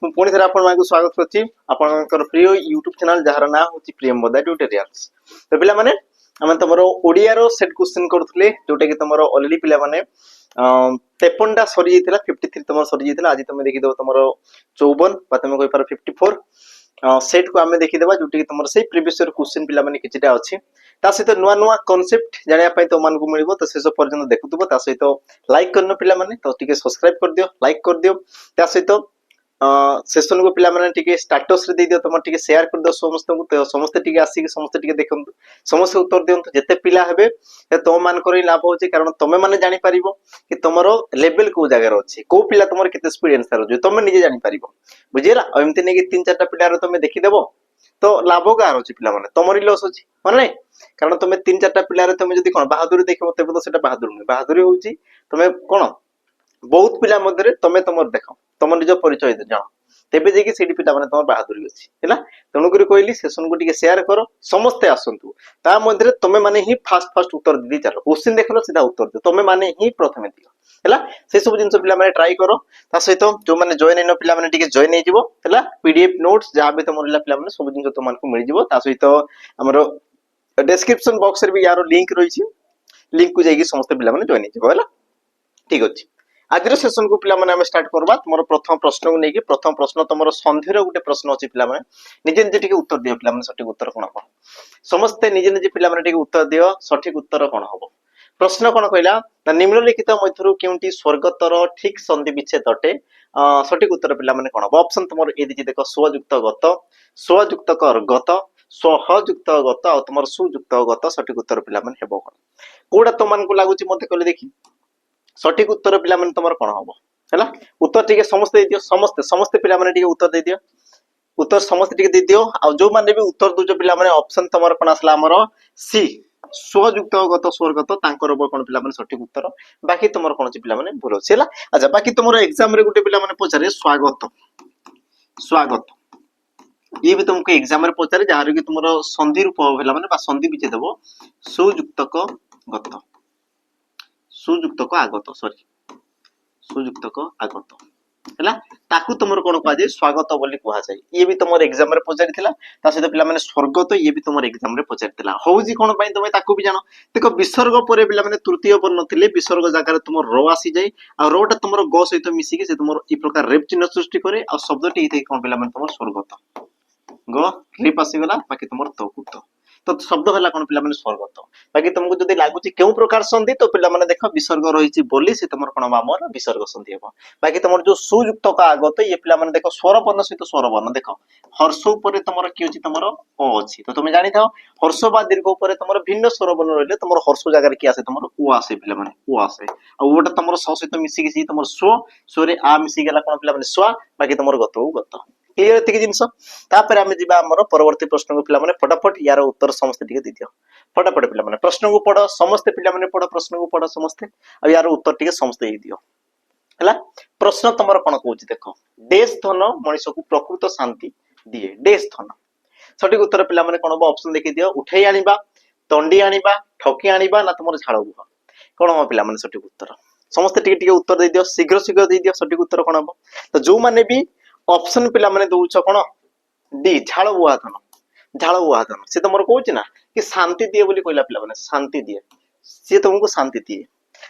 पुणी थे आपको स्वागत कर प्रिय यूट्यूब चैनल जार ना हूँ प्रियंवदा ट्यूटोरियल्स। तो पिला माने आम तुम ओडिया रो सेट क्वेश्चन करुले जोटा कि तुम अलरेडी पिला माने 53टा सरी जाइए 53 तुम सरी जाइए आज तुम देखीदेव तुम 54 तुम कही पार 54 सेट को आम देखीदेवा जोटा कि तुम से प्रीवियस क्वेश्चन पिला माने किछिटा अछि ता सहित नुआ नुआ कॉन्सेप्ट जानिया पई तो मान को मिलिबो। तो शेष पर्यंत देखुथबो ता सहित लाइक करनो पिला माने तो टिके सब्सक्राइब कर दियो लाइक कर दियो ता सहित सेशन को पिला माने टिके स्टेटस रे दे दियो तुम टिके शेयर कर दियो समस्त को तो समस्त टिके आसी समस्त टिके देखंतु समस्त उत्तर दियंतु जते पिला हेबे तो मान करी लाभ होची कारण तमे माने जानि परिबो कि तमरो लेवल को जगह रे अछि को पिला तमर केते स्पीड आंसर हो तमे निजे जानि परिबो बुझिला। एमति नै कि 3-4टा पिला रे तमे देखि देबो तो लाभ कार अछि पिला माने तमरी लॉस अछि माने कारण तमे 3-4टा पिला रे तमे जदी कोन बहादुरी देखबो तबे तो सेटा बहादुरी नै बहादुरी होची तमे कोन बहुत पिला मध्य तमे तमर देखो तम निज परिचय जान तेबे जेकी सेठी पिला माने तमर बहादुरी अछि हैला। तेणु करी कहली सेशन को टिके शेयर करो समस्त आसंतु ता मध्य तमे माने ही फास्ट उत्तर दी चलो क्वेश्चन देखलो सीधा उत्तर दे तमे माने ही प्रथमे दियो हैला। से सब जिंस पिला माने ट्राई करो ता सहित जो माने जॉइन हैनो पिला माने टिके जॉइन हे जिवो हैला। पीडीएफ नोट्स जहां भी तमर पिला माने सब जिंस तो मान को मिल जिवो ता सहित हमरो डिस्क्रिप्शन बॉक्स रे भी यारो लिंक रही छी लिंक को जाई समस्त पिला माने जॉइन हे जिवो हैला। ठीक अछि आज सेशन को पिला माने हम स्टार्ट करबा तुमर प्रथम प्रश्न को नेकी प्रथम प्रश्न तुमर संधिर गुटे प्रश्न अछि पिला माने निजे निजे टिके उत्तर दियो पिला माने सठिक उत्तर कोन हो समस्त निजे निजे पिला माने टिके उत्तर दियो सठिक उत्तर कोन हो। प्रश्न कोन कहला निम्नलिखित मध्यरु केउंटी स्वर्गतर ठीक संधि विच्छेद अटे सठिक उत्तर पिला माने कोन हो। ऑप्शन तुमर ए दिछि देखो स्वयुक्त गत स्वयुक्त कर गत स्वहयुक्त गत और तुमर सुयुक्त गत सठिक उत्तर पिला माने हेबो कोडा तो मान को लागुची मते कहले देखि सठिक उत्तर पिला माने तमर कोन हो हैला। उत्तर टिके समस्त दे दियो समस्त समस्त पिला माने टिके उत्तर दे दियो उत्तर समस्त टिके दे दियो आ जो माने भी उत्तर दुजो पिला माने ऑप्शन तमर कोन आसला हमर सी स्वयुक्त गत स्वर्गत तांकर कोन पिला माने सठिक उत्तर बाकी तमर कोन पिला माने भूल अछि हैला। अच्छा बाकी तमर एग्जाम रे गुटे पिला माने पचारे स्वागत स्वागत ये भी तुमको एग्जाम रे पचारे जहार कि तुमर संधि रूप होला माने बा संधि विच्छेद देबो सुयुक्तक गत सुयुक्तक आगत सॉरी सुयुक्तक आगत हैला ताकू तुमर कोन कहा जाय स्वागत बोली कहा जाय ये भी तुमर एग्जाम रे पचारि थिला ता सहित पिला माने स्वर्गत ये भी तुमर एग्जाम रे पचारि थिला होउजी कोन पई तुमे ताकू भी जानो देखो विसर्ग परे पिला माने तृतीय वर्ण थिले विसर्ग जागा रे तुमर रो आसी जाय आ रो टा तुमर ग सहित मिसी के से तुमर ई प्रकार रेप चिन्ह सृष्टि करे आ शब्द टी थे कोन पिला माने तुमर स्वर्गत ग रेप आसी गला बाकी तुमर तकुत तो शब्द हला कोन पिला माने स्वर्गत बाकी तुमको जदी लागुची केउ प्रकार संधि तो पिला माने देखो विसर्ग रहिची बोली से तुमर कोन मामर विसर्ग संधि हेबो बाकी तुमर जो सुयुक्त का आगत ये पिला माने देखो स्वर वर्ण सहित स्वर वर्ण देखो हर्ष ऊपर तुमर की होची तुमर ओ अछि तो तुमे जानि थाओ हर्ष बा दीर्घ ऊपर तुमर भिन्न स्वर वर्ण रहले तुमर हर्ष जागा रे की आसे तुमर ओ आसे पिला माने ओ आसे आ ओटा तुमर स सहित मिसी की तुमर स्व स्वरे आ मिसी गेला कोन पिला माने स्वा बाकी तुमर गत गत क्लियर एतिक जिंस तापर आमे जिबा हमर परवर्ती प्रश्न को पिला माने फटाफट यार उत्तर समस्त टिके दे दियो फटाफट पिला माने प्रश्न को पढो समस्त पिला माने पढो प्रश्न को पढो समस्त आ यार उत्तर टिके समस्त दे दियो हैला। प्रश्न तमर कोन कहूची देखो देश धन मनुष्य को प्रकृत शांति दिए देश धन सठिक उत्तर पिला माने कोन ऑप्शन देखि दियो उठै आनिबा तंडी आनिबा ठकी आनिबा ना तुमर झाड़ बुहा कोन हो पिला माने सठिक उत्तर समस्त टिके टिके उत्तर दे दियो शीघ्र शीघ्र दे दियो सठिक उत्तर कोन हो। तो जो माने भी ऑप्शन पिला माने दउछ कोन डी झाड़ बुहा धन से तुमर कहूची ना कि शांति दिए बोली कहला पिला माने शांति दिए से तुमको शांति दिए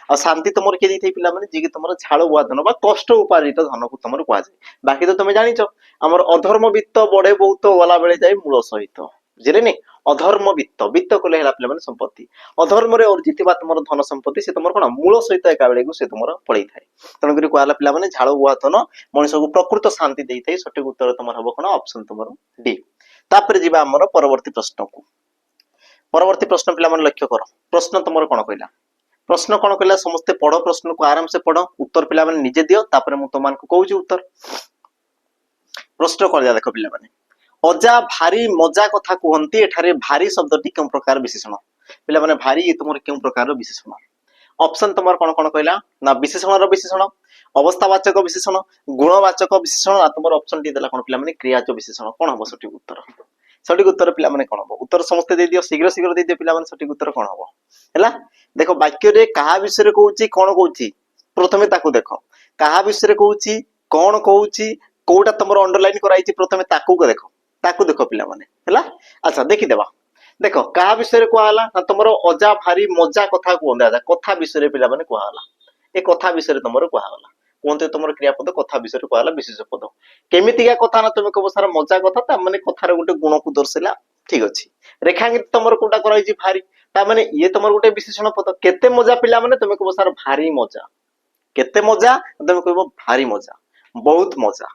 और शांति तुमर के दी पिला माने जे कि तुमर झाड़ बुहा धन बा कष्ट उपार्जित धन को तुमर कहा जाय बाकी तो तुमे जानिछो हमर अधर्म वित्त बड़े बहुत वाला बेले जाय मूल सहित बुझले नि अधर्म वित्त वित्त कोले हला पिला माने संपत्ति अधर्म रे अर्जितबा तुमर धन संपत्ति से तुमर कोन मूल सहित एका बेले को से तुमर पड़ै थाए तन करी कहला पिला माने झाड़ बुहा धन मनुष्य को प्रकृत शांति देई थाए सठिक उत्तर तुमर हबो कोन ऑप्शन तुमर डी। तापर जिबा हमर परवर्ती प्रश्न को परवर्ती प्रश्न पिला माने लक्ष्य करो प्रश्न तुमर कोन कहला प्रश्न कोन कहला समस्त पढो प्रश्न को आराम से पढो उत्तर पिला माने निजे दियो तापर मु तमान को कहूची उत्तर प्रश्न कहला देखो पिला माने अजा भारी मजा कथा कहंती एठारे भारी शब्दटी केम प्रकार विशेषण पिला माने भारी ये तुमर केम प्रकार विशेषण ऑप्शन तुमर कोन कोन कहला ना विशेषण रो विशेषण अवस्थावाचक विशेषण गुणवाचक विशेषण आ तुमर ऑप्शन टी देला कोन पिला माने क्रियाचक विशेषण कोन हो सठिक उत्तर सठिक उत्तर पिला माने कोन हो उत्तर समस्त दे दियो शीघ्र शीघ्र दे दियो पिला माने सठिक उत्तर कोन हो हैला। देखो वाक्य रे कहा विषय रे कहूची कोन कहूची प्रथमे ताकू देखो कहा विषय रे कहूची कोन कहूची कोटा तुम अंडरलाइन कराई प्रथमे ताकू देख पिला माने हैला। अच्छा देखि देबा देख का विषय कहला ना तुम अजा भारी मजा कथा कहते कथा विषय पिला माने कहला ए कथा विषय तुम कहला कहते तुम क्रियापद कथा विषय कहला विशेष पद केमितिका कथा ना तुम कब सारा मजा कथा माने कथार गोटे गुण को दर्शाइला ठीक अच्छी रेखांकित तुम कोटा कराई भारी ताने ये तुम गोटे विशेषण पद केते मजा पिला माने तुम कब सारा भारी मजा केते मजा तुम कह भारी मजा बहुत मजा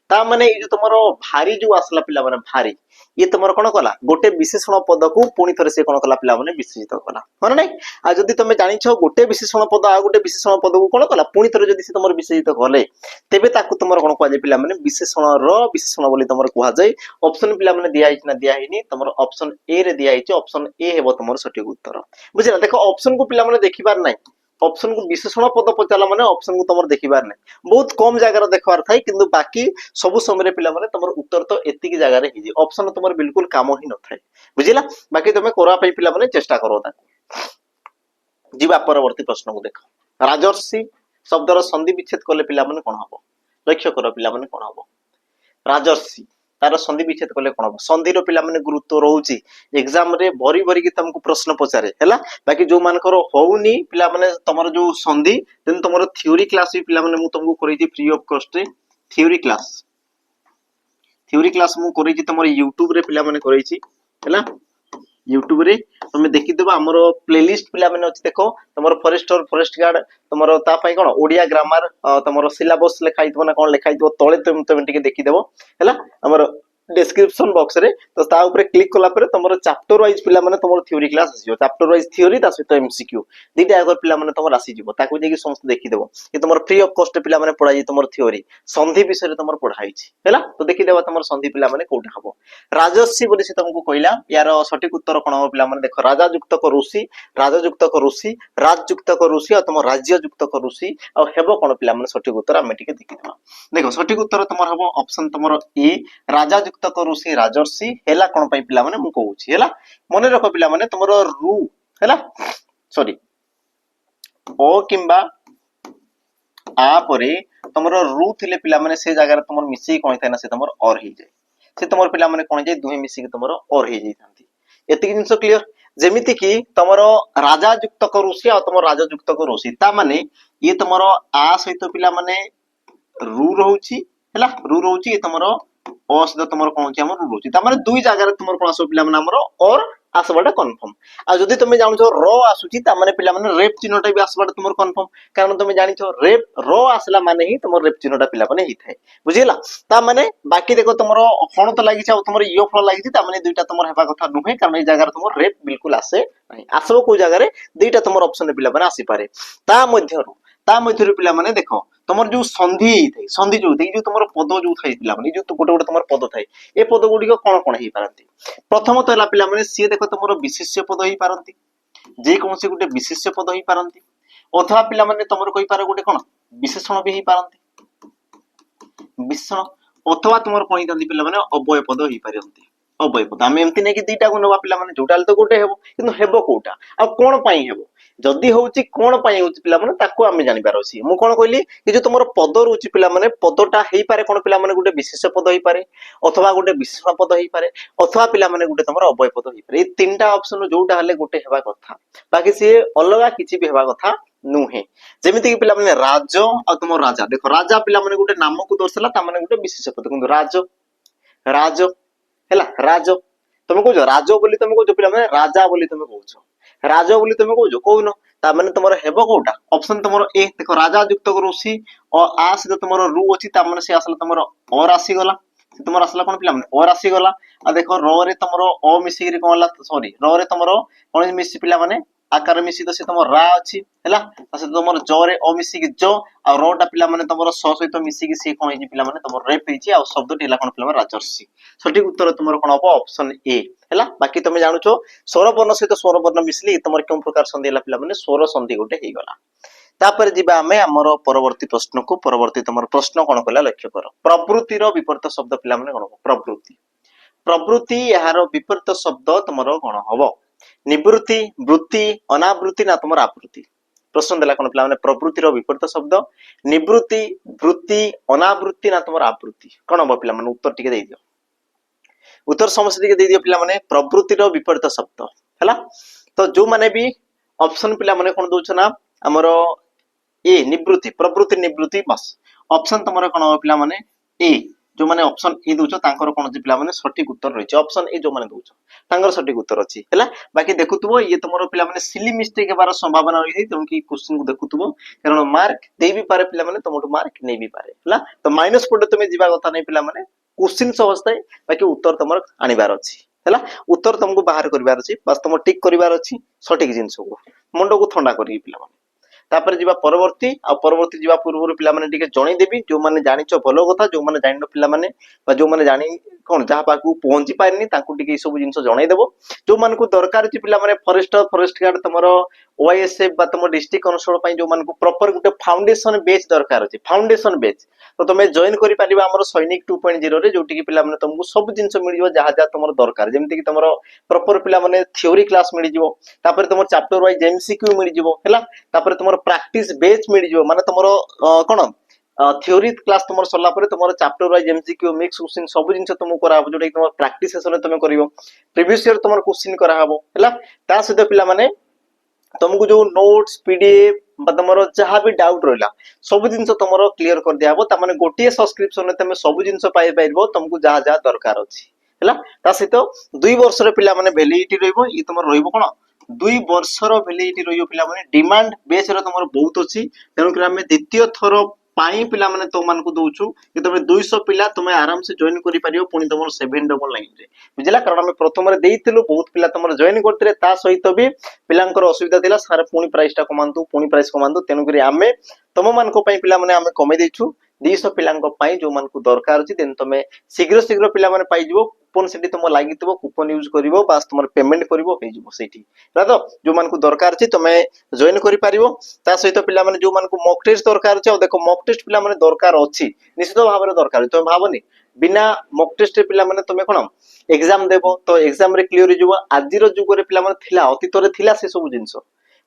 ता माने ये जो तुम भारी जो आसला पिला माने भारी ये तुम कौन कला गोटे विशेषण पद को पुणी थे से कौन कला पिला माने विशेषित कला हाँ ना आ जदि तुम जानिछ गोटे विशेषण पद आ गोटे विशेषण पद को कौन कला पुणी थे जदि से तुम विशेषित कले तेबे ताकू तुम कौन कह पिला माने विशेषण विशेषण बोली तुम कह जाए ऑप्शन पिला माने दिया ना दिया ही तुम ऑप्शन ए रे दिया ऑप्शन ए हेबो तुम सठिक उत्तर बुझिला देखो ऑप्शन को पिला माने देखिबार नाही ऑप्शन को विशेषण पद पचाला माने ऑप्शन को तुम देखिबार नहीं बहुत कम जगह देखबार थाई किंतु बाकी सब समय पिला माने तुम उत्तर तो एतिकी जगह रे हिजी ऑप्शन तुम बिल्कुल काम ही न थाए बुझिला बाकी तुम कोरा पई पिला माने चेष्टा करो ताको जीवा परवर्ती प्रश्न को देखो राजर्षि शब्दर संधि विच्छेद कले पिला माने कोन हबो लक्ष्य करो पिला माने कोन हबो राजर्षि तार संधि विच्छेद कले कोन हबो संधिर पिला माने गुरुत्व रहउची एग्जाम रे भरी भरी कि तुमको प्रश्न पचारे हैला बाकी जो मानकर होउनी पिला माने तमरो जो संधि देन तमरो थ्योरी क्लास भी पिला माने मु तुमको करै छी फ्री ऑफ कॉस्ट रे थ्योरी क्लास मु करै छी तमरो YouTube रे पिला माने करै छी हैला YouTube रे तुम देखि देबा हमरो प्लेलिस्ट पिला माने अछि देखो तमरो फॉरेस्टर फॉरेस्ट गार्ड तमरो ता पई कोन ओडिया ग्रामर तमरो सिलेबस लिखाई थबो ना कोन लिखाई थबो तळे तुम टिके देखि देबो हैला हमरो डिस्क्रिप्शन बॉक्स रे तो ता ऊपर क्लिक कला पर तमरो चैप्टर वाइज पिला माने तमरो थ्योरी क्लास आसीयो चैप्टर वाइज थ्योरी ता सहित एमसीक्यू दीटा अगर पिला माने तमरो आसी जिवो ताको जेकी समस्त देखि देबो कि तमरो फ्री ऑफ कॉस्ट पिला माने पढाई तमरो थ्योरी संधि विषय रे तमरो पढाई छी हैला तो देखि देबा तमरो संधि पिला माने कोठा हबो राजस्वी बोली से तुमको कहला यार सठिक उत्तर कोन हो पिला माने देखो राजा युक्त को ऋषि राजा युक्त को ऋषि राज युक्त को ऋषि और तुम राज्य युक्त को ऋषि और हेबो कोन पिला माने सठिक उत्तर हम टिके देखि देबा देखो सठिक उत्तर तमरो हबो ऑप्शन तमरो ए राजा युक्त को ऋषि राजर्षि हेला कोन पई पिला माने मु कहूची हेला मने रखो पिला माने तमरो रु हेला सॉरी ओ किंबा आ परे तमरो रु थिले पिला माने से जगह रे तमरो मिसी कोन थाय ना से तमरो और ही जाय से तुम पिला माने कोन जाय दुहे मिसी के तुमरो और हे जाई थांती एति जिंस क्लियर जेमिति कि तुमरो राजा युक्त को ऋषि और तुम राजा युक्त को ऋषि ता माने ये तुमरो आ सहित पिला माने रु रहउची हैला रु रहउची ये तुमरो ओ सहित तुमरो कोन छी हमर रु रहउची ता माने दुई जगह रे तुमरो कोन आसो पिला माने हमरो और आसबाटा कन्फर्म आ जदी तुम जानो छो र आसुची ता माने पिला माने रेप चिन्हटा भी आसबाटा तुमरो कन्फर्म कारण तुम जानि छो रेप र आसला माने ही तुमरो रेप चिन्हटा पिला माने ही थाए बुझिला ता माने बाकी देखो तुमरो हण तो लागि छ तुमरो इयो फल लागि ता माने दुईटा तुमरो हेबा कथा नुहे कारण ए जगह रे तुमरो रेप बिल्कुल आसे नाही आसबो को जगह रे दुईटा तुमरो ऑप्शन रे पिला माने आसी पारे ता मध्यरु पिला माने देखो तुमर जो संधि जो तुमर पद जो थाई पिला माने जो गोटे गोटे तुमर पद थाई ए पद गुडी को कोन हेई पारंती प्रथम तो हला पिला माने सी देखो तुमर विशेष्य पद हेई पारंती जे कोनसे गोटे विशेष्य पद हेई पारंती अथवा पिला माने तुमर कहि पारे गोटे कोन विशेषण भी हेई पारंती विशेषण अथवा तुमर कोइ दंती पिला माने अव्यय पद हेई पारंती अव्यय पद हम एमती नै कि दीटा को नवा पिला माने जोटाल तो गोटे हेबो किंतु हेबो कोटा आ कोन पई हेबो जदी होउची कोन पई होउची पिला माने ताको हम जानि पार अछि मु कोन कहली कि जो तुमर पद रुचि पिला माने पदटा हेई पारे कोन पिला माने गोटे विशेष पद हेई पारे अथवा गोटे विशेषण पद हेई पारे अथवा पिला माने गोटे तुमर अव्यय पद हेई पारे ए तीनटा ऑप्शन जोटा हले गोटे हेबा कथा बाकी से अलगा किछि भी हेबा कथा नुहे जेमिति कि पिला माने राज आ तुम राजा देखो राजा पिला माने गोटे नाम को दर्शला ता माने गोटे विशेष पद किंतु राज हैला राज तुम कहजो राज बोली तुम कहजो पिला माने राजा बोली तुम कहजो राज बोली तुम कहजो कहनो ता माने तुमरो हेबो कोटा ऑप्शन तुमरो ए देखो राजा युक्त को ऋषि और आ से तुमरो रु अछि ता माने से असला तुमरो और आसी गला से तुमरो असला कोन पिला माने और आसी गला आ देखो र रे तुमरो अ मिसी रे कोन ला सॉरी र रे तुमरो कोन मिसी पिला माने आकार मिसी तो से तुमरो रा अछि हैला ता से तुमरो ज रे अ मिसी के ज आ रोटा पिला माने तुमरो स सहित मिसी के से कोन हे पिला माने तुमरो रेप हेची आ शब्द टिला कोन पिला माने राजर्षि सठिक उत्तर तुमरो कोन हो ऑप्शन ए हैला बाकी तुम जानु छो स्वर वर्ण सहित स्वर वर्ण मिसली तुमर कोन प्रकार संधि हला पिला माने स्वर संधि गोटे हे गला तापर जिबा हमें हमर परवर्ती प्रश्न को परवर्ती तुमर प्रश्न कोन कला लक्ष्य करो प्रवृत्ति रो विपरीत शब्द पिला माने कोन प्रवृत्ति प्रवृत्ति यार विपरीत शब्द तुमरो कोन हबो निवृत्ति वृत्ति अनावृत्ति ना तुमर आवृत्ति प्रश्न देला कोन पिला माने प्रवृत्तिर विपरीत शब्द निवृत्ति वृत्ति अनावृत्ति ना तुमर आवृत्ति कोन हम पिला माने उत्तर टिके दे दियो उत्तर समस्या टिके दे दियो पिला माने प्रवृत्तिर विपरीत शब्द हैला तो जो माने भी ऑप्शन पिला माने कोन दोछ ना हमर ए निवृत्ति प्रवृत्ति निवृत्ति बस ऑप्शन तुमर कोन हो पिला माने ए जो माने ऑप्शन ए दोछ तांकर कोन जे पिला माने सटीक उत्तर रहिछ ऑप्शन ए जो माने दोछ तांकर सटीक उत्तर अछि हैला बाकी देखुतबो ये तुमर पिला माने सिली मिस्टेक हेबार संभावना रही तुम की क्वेश्चन को देखुतबो कारण मार्क दे भी पारे पिला माने तुमटो मार्क नै भी पारे हैला तो माइनस पॉइंट तुमे जीवा कथा नै पिला माने क्वेश्चन सहज थाए बाकी उत्तर तुमर आनिबार अछि हैला उत्तर तुमको बाहर करबार अछि बस तुम टिक करबार अछि सटीक जिंस को मुंडो को ठंडा करी पिला माने तापर जीवा परवर्ती आ परवर्ती जीवा पूर्व पिला माने टिके जणी देबी जो माने जानिचो भलो कथा जो माने जानिनो पिला माने बा जो माने जानि कोन जहा पाकू पहुंची पारनी तांकू टिके सब जिंस जणाई देबो जो मानकू दरकार छि पिला माने फॉरेस्टर फॉरेस्ट गार्ड तमरो ओएसएफ बा तम डिस्ट्रिक्ट कन्सोल पई जो मानकू प्रॉपर गुटे फाउंडेशन बेच दरकार छि फाउंडेशन बेच तो तमे जॉइन करि पारिबा हमर सैनिक 2.0 रे जोटी की पिला माने तुमको सब जिंस मिल जिवो जहा जहा तमरो दरकार जेमति की तमरो प्रॉपर पिला माने थ्योरी क्लास मिल जिवो तापर तमर चैप्टर वाइज एमसीक्यू मिल जिवो हैला तापर तमरो प्रैक्टिस बेच मिल जिवो माने तमरो कोन थ्योरी क्लास तुमर सरला परे तुमर chapter wise MCQ mix question सब जिंस तुमको करा हबो जोटा तुमर प्रैक्टिस सेशन तुम करिवो प्रीवियस ईयर तुमर क्वेश्चन करा हबो हैला ता सहित पिला माने तुमको जो नोट्स पीडीएफ बा तुमरो जहां भी डाउट रहला सब जिंस तुमरो क्लियर कर दिया हबो ता माने गोटिए सब्सक्रिप्शन रे तुम सब जिंस पाइ पाइबो तुमको जहां जहां दरकार अछि हैला ता सहित 2 वर्ष रे पिला माने वैलिडिटी रहइबो ई तुमर रहइबो कोन 2 वर्ष रो वैलिडिटी रहइबो पिला माने डिमांड बेस रे तुमर बहुत अछि तेनु कि हमें द्वितीय थर पाई पिला माने तो मान को दोछु कि तुम 200 पिला तुम आराम से जॉइन करि परियो पुनी तुम 799 रे बुझला कारण हम प्रथम रे देइतिलु बहुत पिला तुम जॉइन करतरे ता सहित भी पिलांकर असुविधा थिला सारे पुनी प्राइस टा कमांतु तेनु करी आमे तुम मान को पई पिला माने आमे कमे देछु 200 पिलांको पई जो मान को दरकार अछि देन तुम शीघ्र शीघ्र पिला माने पाई जिवो कूपन सेठी तुम लागितबो कूपन यूज करिवो बास तुम पेमेंट करिवो हे जिवो सेठी रातो जो मान को दरकार अछि तुम जॉइन करि पारिवो ता सहित पिला माने जो मान को मॉक टेस्ट दरकार अछि देखो मॉक टेस्ट पिला माने दरकार अछि निश्चित भाव रे दरकार तुम भाबनी बिना मॉक टेस्ट पिला माने तुम कोन एग्जाम देबो तो एग्जाम रे क्लियर जिवो आजिरो जुग रे पिला माने थिला अतीत रे थिला से सब जिंस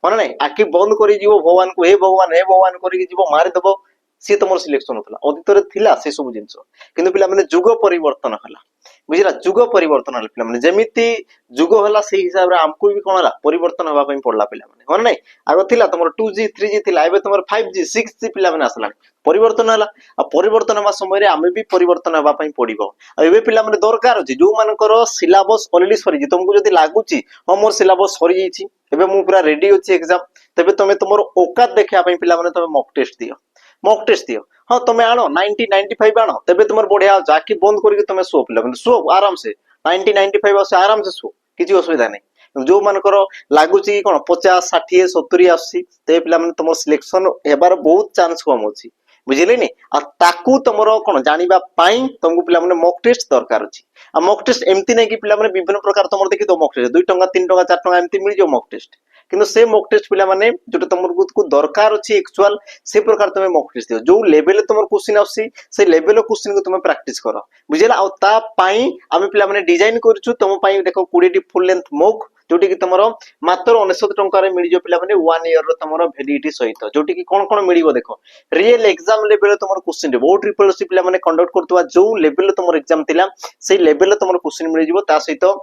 माने नै आखि बंद करि जिवो भगवान को हे भगवान करि जिवो मारि देबो सी तुमर सिलेक्शन होतला अतीत रे थिला से सब जिंस किंतु पिला माने जुग परिवर्तन हला बुझिला जुग परिवर्तन हला पिला माने जेमिति जुग हला से हिसाब रे हमको भी कोन हला परिवर्तन हवा पई पड़ला पिला माने माने नै आगो थिला तुमर 2G 3G थिला एबे तुमर 5G 6G पिला माने आसला परिवर्तन हला आ परिवर्तन हवा समय रे आमे भी परिवर्तन हवा पई पड़िबो आ एबे पिला माने दरकार अछि जो मानकर सिलेबस ऑलरेडी सरी जी तुमको जदी लागुची हम मोर सिलेबस सरी जैछि एबे मु पूरा रेडी अछि एग्जाम तबे तुमे तुमर औकात देखिया पई पिला माने तुमे मॉक टेस्ट दियो हाँ तुम आनो 90 95 आनो तबे तुमर बढ़िया जाकी बंद करके तुम सो पिला सो आराम से 90 95 से आराम से सो किछि असुविधा नहीं जो मानकर लागुची कोन 50 60 70 आसी ते पिला माने तुम सिलेक्शन हेबार बहुत चांस कम अछि बुझिले नी आ ताकू तुमरो कोन जानिबा पाई तुमको पिला माने मॉक टेस्ट दरकार अछि आ मॉक टेस्ट एम्ति नै कि पिला माने विभिन्न प्रकार तुमर देखि दो मॉक टेस्ट 2 टंका 3 टंका 4 टंका एम्ति मिल जो मॉक टेस्ट किंतु से मॉक टेस्ट पिला माने जोटा तुमको को दरकार अछि एक्चुअल से प्रकार तुम मॉक टेस्ट दियो जो लेवल तुमर क्वेश्चन आसी से लेवल क्वेश्चन को तुम प्रैक्टिस करो बुझिला आ ता पाई आमे पिला माने डिजाइन करछु तुम पाई देखो 20 टी फुल लेंथ मॉक जोटी की तुमरो मात्र 99 टंका रे मिल जो पिला माने 1 ईयर रो तुमरो वैलिडिटी सहित जोटी की कोन मिलिबो देखो रियल एग्जाम लेवल तुमरो क्वेश्चन रे बहुत ट्रिपल सी पिला माने कंडक्ट करतवा जो लेवल तुमरो एग्जाम थिला से लेवल तुमरो क्वेश्चन मिल जिवो ता सहित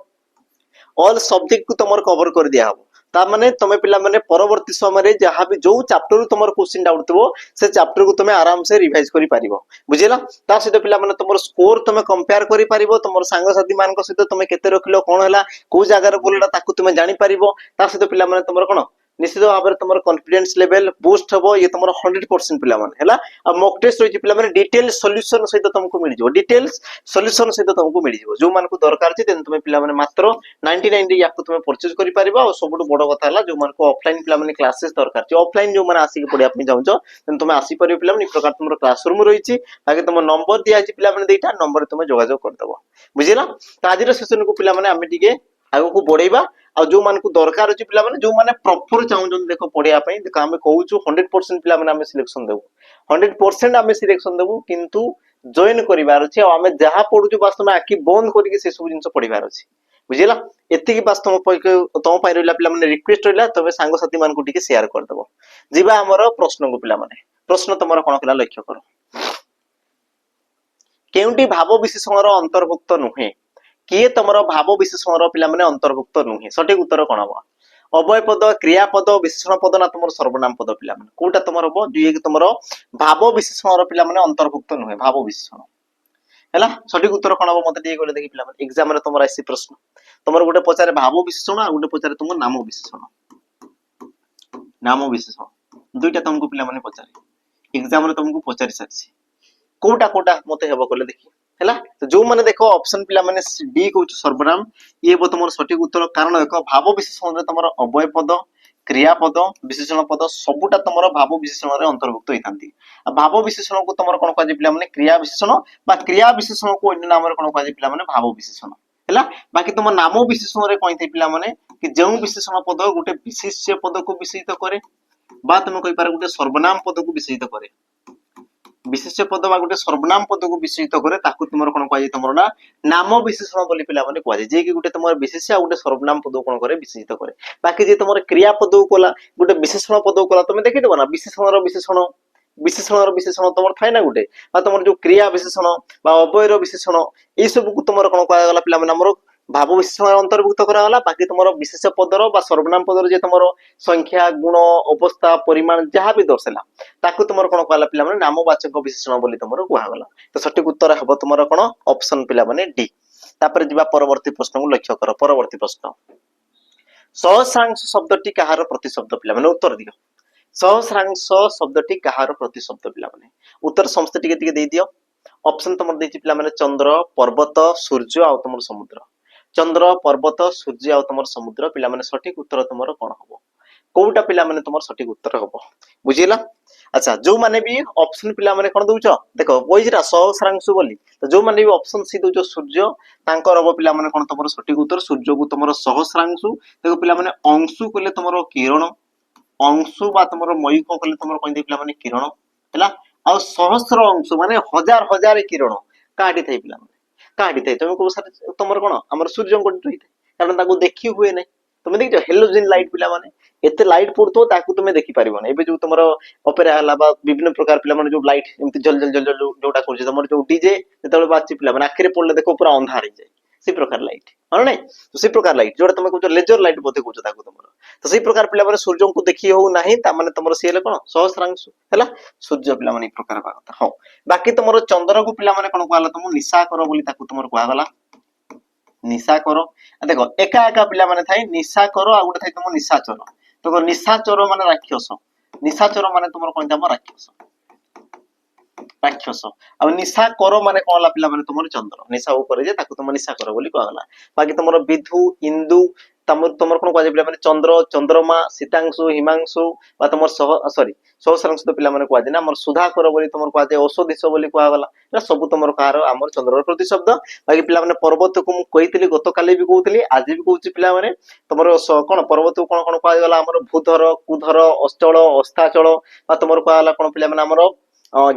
ऑल सब्जेक्ट को तुमर कवर कर दिया हबो ता माने तमे पिला माने परवर्ती समय रे जहां भी जो चैप्टर तुमर क्वेश्चन डाउट थबो से चैप्टर को तमे आराम से रिवाइज करि पारिबो बुझिला ता सहित पिला माने तुमर स्कोर तमे कंपेयर करि पारिबो तुमर संग साथी मान को सहित तमे केते रखिलो कोन हला को जगह रे बोलला ताकू तमे जानि पारिबो ता सहित पिला माने तुमर कोन निश्चित भाव में तुम कॉन्फिडेंस लेवल बूस्ट हबो ये तुम 100% पिला माने हैला अब मॉक टेस्ट होई पिला माने डिटेल सॉल्यूशन सहित तुमको मिल जिवो डिटेल्स सॉल्यूशन सहित तुमको मिल जिवो जो मान को दरकार छै तुम पिला माने मात्र 99 या तुम परचेज करि परिबा और सबटु बड़ कथा हला जो मान को ऑफलाइन पिला माने क्लासेस दरकार छै ऑफलाइन जो माने आसी के पढिया पई जाउछो तुम आसी परियो पिला माने प्रकार तुम क्लासरूम रहिछि ताकि तुम नंबर दिया छै पिला माने देइटा नंबर तुम जोगाजोग कर दबो बुझिला त आज रो सेशन को पिला माने हमें टिके आगो को बढ़ेबा आ जो मान को दरकार अछि पिला माने जो माने प्रॉपर चाहउछन देखो पढिया पई देखो हमें कहउछु 100% पिला माने हमें सिलेक्शन देबो 100% हमें सिलेक्शन देबो किंतु जॉइन करिवार अछि आ हमें जहा पढुछु वास्तव में आखि बंद करिके से सब जिंस पढिवार अछि बुझिला एतिकी बास तुम रहा पे रिक्वेस्ट रहा तबे सांग साथी मान को शेयर करदब जीवा आमर प्रश्न को पिला माने प्रश्न तुम कौन कला लक्ष्य कर केउंटी भाव विशेषण अंतर्भुक्त नुहे किए तुम भाव विशेषण पे अंतर्भुक्त नुहे सठिक उत्तर कौन हम अवय पद क्रियापद विशेषण पद ना तुम सर्वनाम पद पे कौटा तुम हम जी तुम भाव विशेषण पे अंतर्भुक्त नुहे भाव विशेषण है सठिक उत्तर कौन हम मत कहले देखी पे एग्जाम तुम आसी प्रश्न तुम गोटे पचारे भाव विशेषण आ गोटे पचारे तुम नाम विशेषण नाम विशेषण दुईटा तुमको पे पचारे एग्जाम तुमको पचारि सारी कोटा कोटा मत हे कहले देखी है तो जो मैंने देख ऑप्शन पिला माने डी कौच सर्वनाम ये तुम सठिक उत्तर कारण देख भाव विशेषण तुम अवय पद क्रियापद विशेषण पद सबुटा तुम भाव विशेषण अंतर्भुक्त होता भाव विशेषण को तुम कौन कह पे क्रिया विशेषण क्रिया विशेषण को अन्य नाम कौन कह पे भाव विशेषण है बाकी तुम नाम विशेषण कही पे कि जो विशेषण पद गोटे विशिष्य पद को विषयित करे तुम कहीपर गोटे सर्वनाम पद को विषयित करे विशेष्य पद गोटे सर्वनाम पद को विषयित करे तुम कौन कह तुम ना नाम विशेषण बोली पे कहुए जे कि गोटे तुम विशेष्य गोटे सर्वनाम पद कौन करे विषयित करे बाकी जे तुम क्रिया पद को कला गोटे विशेषण पद को कला तुम देखिदेव ना विशेषण विशेषण तुम थाए ना गोटे तुम जो क्रिया विशेषण अवयर विशेषण ये सब को तुम कौन कहला पे भाव विशेषण अंतर्भुक्त कराला बाकी तुम विशेष पदर सर्वनाम पदर जे तुम संख्या गुण अवस्था परिमाण जहाँ भी दर्शाला ताकू तुम कौन कहला पे नामवाचक विशेषण बोली तुम कहगला तो सठिक उत्तर हम तुम कौन ऑप्शन पे डी तापर जीवा परवर्ती प्रश्न को लक्ष्य कर परवर्ती प्रश्न सहस्रांश शब्दटी कहार प्रतिशब्द पे उत्तर दियो सहस्रांश शब्दटी कहार प्रतिशब्द पे उत्तर समस्त टिके दे दियो ऑप्शन तुम पे चंद्र पर्वत सूर्य आ तुम समुद्र चंद्र पर्वत सूर्य आ तुम समुद्र पे सठिक उत्तर तुम कौन हम कौटा पे तुम सठिक उत्तर हम बुझीला अच्छा जो माने भी ऑप्शन पिला माने कौन दउछ देखो वही सहस्रांश बोली तो जो माने भी ऑप्शन सी दउछ सूर्य तांकर हम पिला माने कौन तुम सठिक उत्तर सूर्य को तुम सहस्रांश देखो पिला माने अंशु कहले तुम किरण अंशु बा तुम मयूख कहले तुम कहि पिला माने किरण हैला आ सहस्र अंशु माने हजार हजार किरण काटी थाई पिला माने काटी थाई तुम को तुम कौन हमर सूर्य को रही कारण ताको देखि हुए नै तुम देखियो हेलोजन लाइट पिला माने एते लाइट पड़तो ताकू तुम देखि परिबो नै एबे जो तुमरो ओपेरा हला बा विभिन्न प्रकार पिला माने जो लाइट एमति जल जल जल जल जोटा करछ तुमर जो डीजे जेतबे बाची पिला माने आखिरे पड़ले देखो पूरा अंधार हो जाए सी प्रकार लाइट हां नै तो सी प्रकार लाइट जोटा तुम कहछ लेजर लाइट बोते कहछ ताकू तुमरो तो सी प्रकार पिला माने सूर्य को देखि हो नाही ता माने तुमरो सेले कोन सहस्रांश हैला सूर्य पिला माने एक प्रकार बात हां बाकी तुमरो चंद्र को पिला माने कोन कहला तुम निशा कर बोली ताकू तुमरो कहला गला निशा करो देखो एका एका पिला माने थाई निशा करो आ गुटे थाई तुम निशाचर तो निशाचर माने राक्षस निशाचर माने तुम कोन हम राक्षस राक्षस अब निशा करो माने कोन पिला माने तुम चंद्र निशा ऊपर जे ताकू तुम निशा करो बोली कहला बाकी तुम विधु इंदु तुम कौन कह पे चंद्र चंद्रमा शीतांशु हिमांशु तुम सॉरी सहस्रांश तो पिला माने कहना आम सुधाकर बोली तुम कह औषधिश बोली कहगला सब तुम कहार आम चंद्र प्रतिशब्द बाकी पिला माने पर्वत को मुझे गत काली भी कहती आज भी कहूँ पिला माने तुम कौन पर्वत को कौन कौन कहगला आम भूधर कुधर अश्चल अस्ताचल तुम कहला कौन पिला माने आमर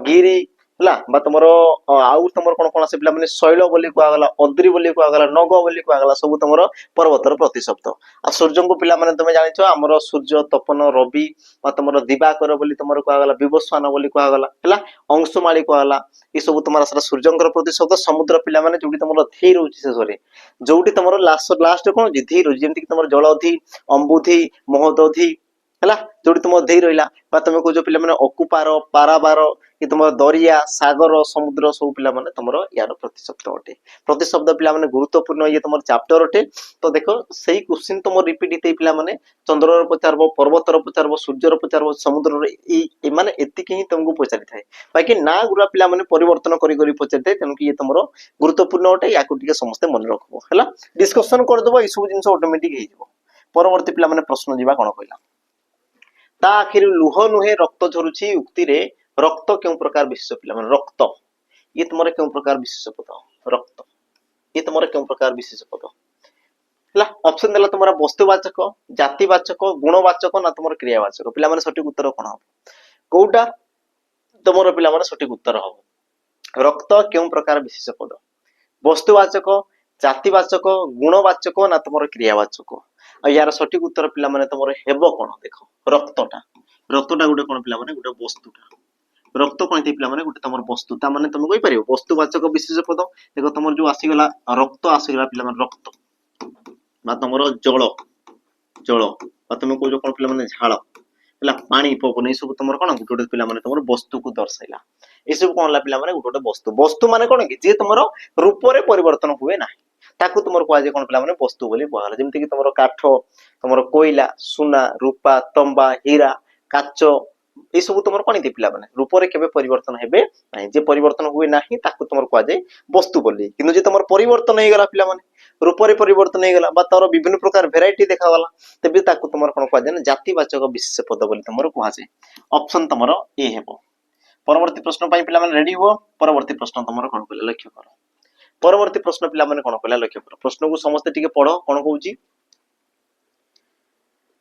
गिरी है तुम आउ तुम कौन कौन से पे शैल बोली कहगला अद्री बोली कहगला नग बोली कहगला सब तुम पर्वतर प्रतिशब्द आ सूर्य को पिला माने तुम जानिछ आमर सूर्य तपन रवि तुम दिवाकर बोली तुम कहगला विवस्वान बोली कहगला है अंशुमाली कहगला ये सब तुम सूर्य प्रतिशब्द समुद्र पिला माने जोटी तुम धी रोचे शेष जोटी तुम लास्ट कौन धी रोज जमीक तुम जलधि अंबुधि महोदधि है जोटी तुम धी रहा तुम कह पे अकुपार पाराबार कि तुम दरिया सागर समुद्र सब पिला माने तुम यार प्रतिशब्द अटे प्रतिशब्द पिला माने गुरुत्वपूर्ण ये तुम चैप्टर अटे तो देखो सही क्वेश्चन तुम रिपीट होते पिला माने चंद्र पचारब पर्वतर पचारब सूर्यर पचारब समुद्र माने एतिक ही तुमको पचारि थाए बाकी ना गुरा पिला माने परिवर्तन करी करी पचारि थाए तेणु ये तुम गुरुत्वपूर्ण अटे या समस्ते मन रखब है डिस्कसन करदेव ये सब जिन ऑटोमेटिक हो परवर्ती पिला माने प्रश्न जीवा कौन कहला ता आखिर लुह नुहे रक्त झरुछि उक्ति रे रक्त क्यों प्रकार विशेष पिला माने रक्त ये तुमरे क्यों प्रकार विशेष पद रक्त ये तुमरे क्यों प्रकार विशेष पद हला ऑप्शन देला तुमरा वस्तुवाचक जातिवाचक गुणवाचक ना तुमर क्रियावाचक पिला माने सठिक उत्तर कोन हो कोउटा तुमर पिला माने सठिक उत्तर हो रक्त क्यों प्रकार विशेष पद वस्तुवाचक ଜାତିବାଚକ, ଗୁଣବାଚକ ନା ତମର କ୍ରିୟାବାଚକ। ଆଉ यार ସଠିକ ଉତ୍ତର ପିଲା ମାନେ ତମର ହେବ କଣ? ଦେଖ ରକ୍ତଟା, ରକ୍ତଟା ଗୋଟେ କଣ ପିଲା ମାନେ ଗୋଟେ ବସ୍ତୁଟା। ରକ୍ତ କଣ ହେଇଥାଏ ପିଲା ମାନେ ଗୋଟେ ତମର ବସ୍ତୁ। ତା ମାନେ ତମେ କହିପାରିବ ବସ୍ତୁବାଚକ ବିଶେଷ ପଦ। ଦେଖ ତମର ଯୋଉ ଆସିଗଲା ରକ୍ତ ଆସିଗଲା ପିଲା ମାନେ ରକ୍ତ, বা ତମର ଜଳ, ଜଳ বা ତମେ କହୁଛ କଣ ପିଲା ମାନେ ଝାଳ ହେଲା, ପାଣି, ପବନ, এই ସବୁ ତମର କଣ ଗୋଟେ ଗୋଟେ ପିଲା ମାନେ ତମର ବସ୍ତୁକୁ ଦର୍ଶାଇଲା। ଏସବୁ କଣ ହେଲା ପିଲା ମାନେ ଗୋଟେ ଗୋଟେ ବସ୍ତୁ। ବସ୍ତୁ ମାନେ କଣ କି ଯିଏ ତମର ରୂପରେ ପରିବର୍ତ୍ତନ ହୁଏ ନାହିଁ, ତାକୁ ତୁମର କୁହାଯାଏ କଣ ପିଲା ମାନେ ବସ୍ତୁ ବୋଲି କୁହାଗଲା। ଯେମିତି କି ତମର କାଠ, ତମର କୋଇଲା, ସୁନା, ରୂପା, ତମ୍ବା, ହୀରା, କାଚ, এই ସବୁ ତମର କଣ ହେଇଥାଏ ପିଲା ମାନେ ରୂପରେ କେବେ ପରିବର୍ତ୍ତନ ହେବେ ନାହିଁ। ଯେ ପରିବର୍ତ୍ତନ ହୁଏ ନାହିଁ ତାକୁ ତମର କୁହାଯାଏ ବସ୍ତୁ ବୋଲି। କିନ୍ତୁ ଯେ ତମର ପରିବର୍ତ୍ତନ ହେଇଗଲା ପିଲା ମାନେ, ରୂପରେ ପରିବର୍ତ୍ତନ ହେଇଗଲା ବା ତାର ବିଭିନ୍ନ ପ୍ରକାର ଭେରାଇଟି ଦେଖାଗଲା, ତେବେ ତାକୁ ତମର କଣ କୁହାଯାଏ ନା ଜାତିବାଚକ ବିଶେଷ ପଦ ବୋଲି ତମର କୁହାଯାଏ। ଅପସନ ତମର ଏ ହେବ। ପରବର୍ତ୍ତୀ ପ୍ରଶ୍ନ ପାଇଁ ପିଲାମାନେ ରେଡି ହୁଅ। ପରବର୍ତ୍ତୀ ପ୍ରଶ୍ନ ତମର କଣ କହିଲା ଲକ୍ଷ୍ୟ କର। ପରବର୍ତ୍ତୀ ପ୍ରଶ୍ନ ପିଲାମାନେ କଣ କହିଲା ଲକ୍ଷ୍ୟ କର। ପ୍ରଶ୍ନକୁ ସମସ୍ତେ ଟିକେ ପଢ କଣ କହୁଛି।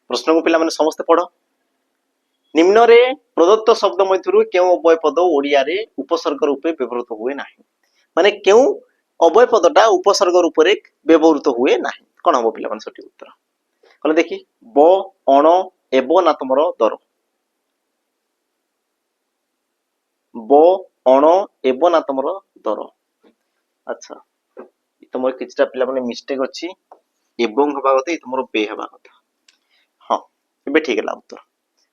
ପ୍ରଶ୍ନକୁ ପିଲାମାନେ ସମସ୍ତେ ପଢ। ନିମ୍ନରେ ପ୍ରଦତ୍ତ ଶବ୍ଦ ମଧ୍ୟରୁ କେଉଁ ଉଭୟ ପଦ ଓଡ଼ିଆରେ ଉପସର୍ଗ ରୂପେ ବ୍ୟବହୃତ ହୁଏ ନାହିଁ? ମାନେ କେଉଁ ଅବୟ ପଦଟା ଉପସର୍ଗ ରୂପରେ ବ୍ୟବହୃତ ହୁଏ ନାହିଁ? କଣ ହବ ପିଲାମାନେ ସଠିକ ଉତ୍ତର? କହିଲେ ଦେଖି, ବ, ଅଣ, ଏବ ନା ତମର ଦର? ବ, ଅଣ, ଏବ ନା ତମର ଦର? ଆଚ୍ଛା, ତମର କିଛିଟା ପିଲାମାନେ ମିଷ୍ଟେକ୍ ଅଛି। ଏବଂ ହବା କଥା, ତମର ବେ ହବା କଥା। ହଁ, ଏବେ ଠିକ ହେଲା ଉତ୍ତର।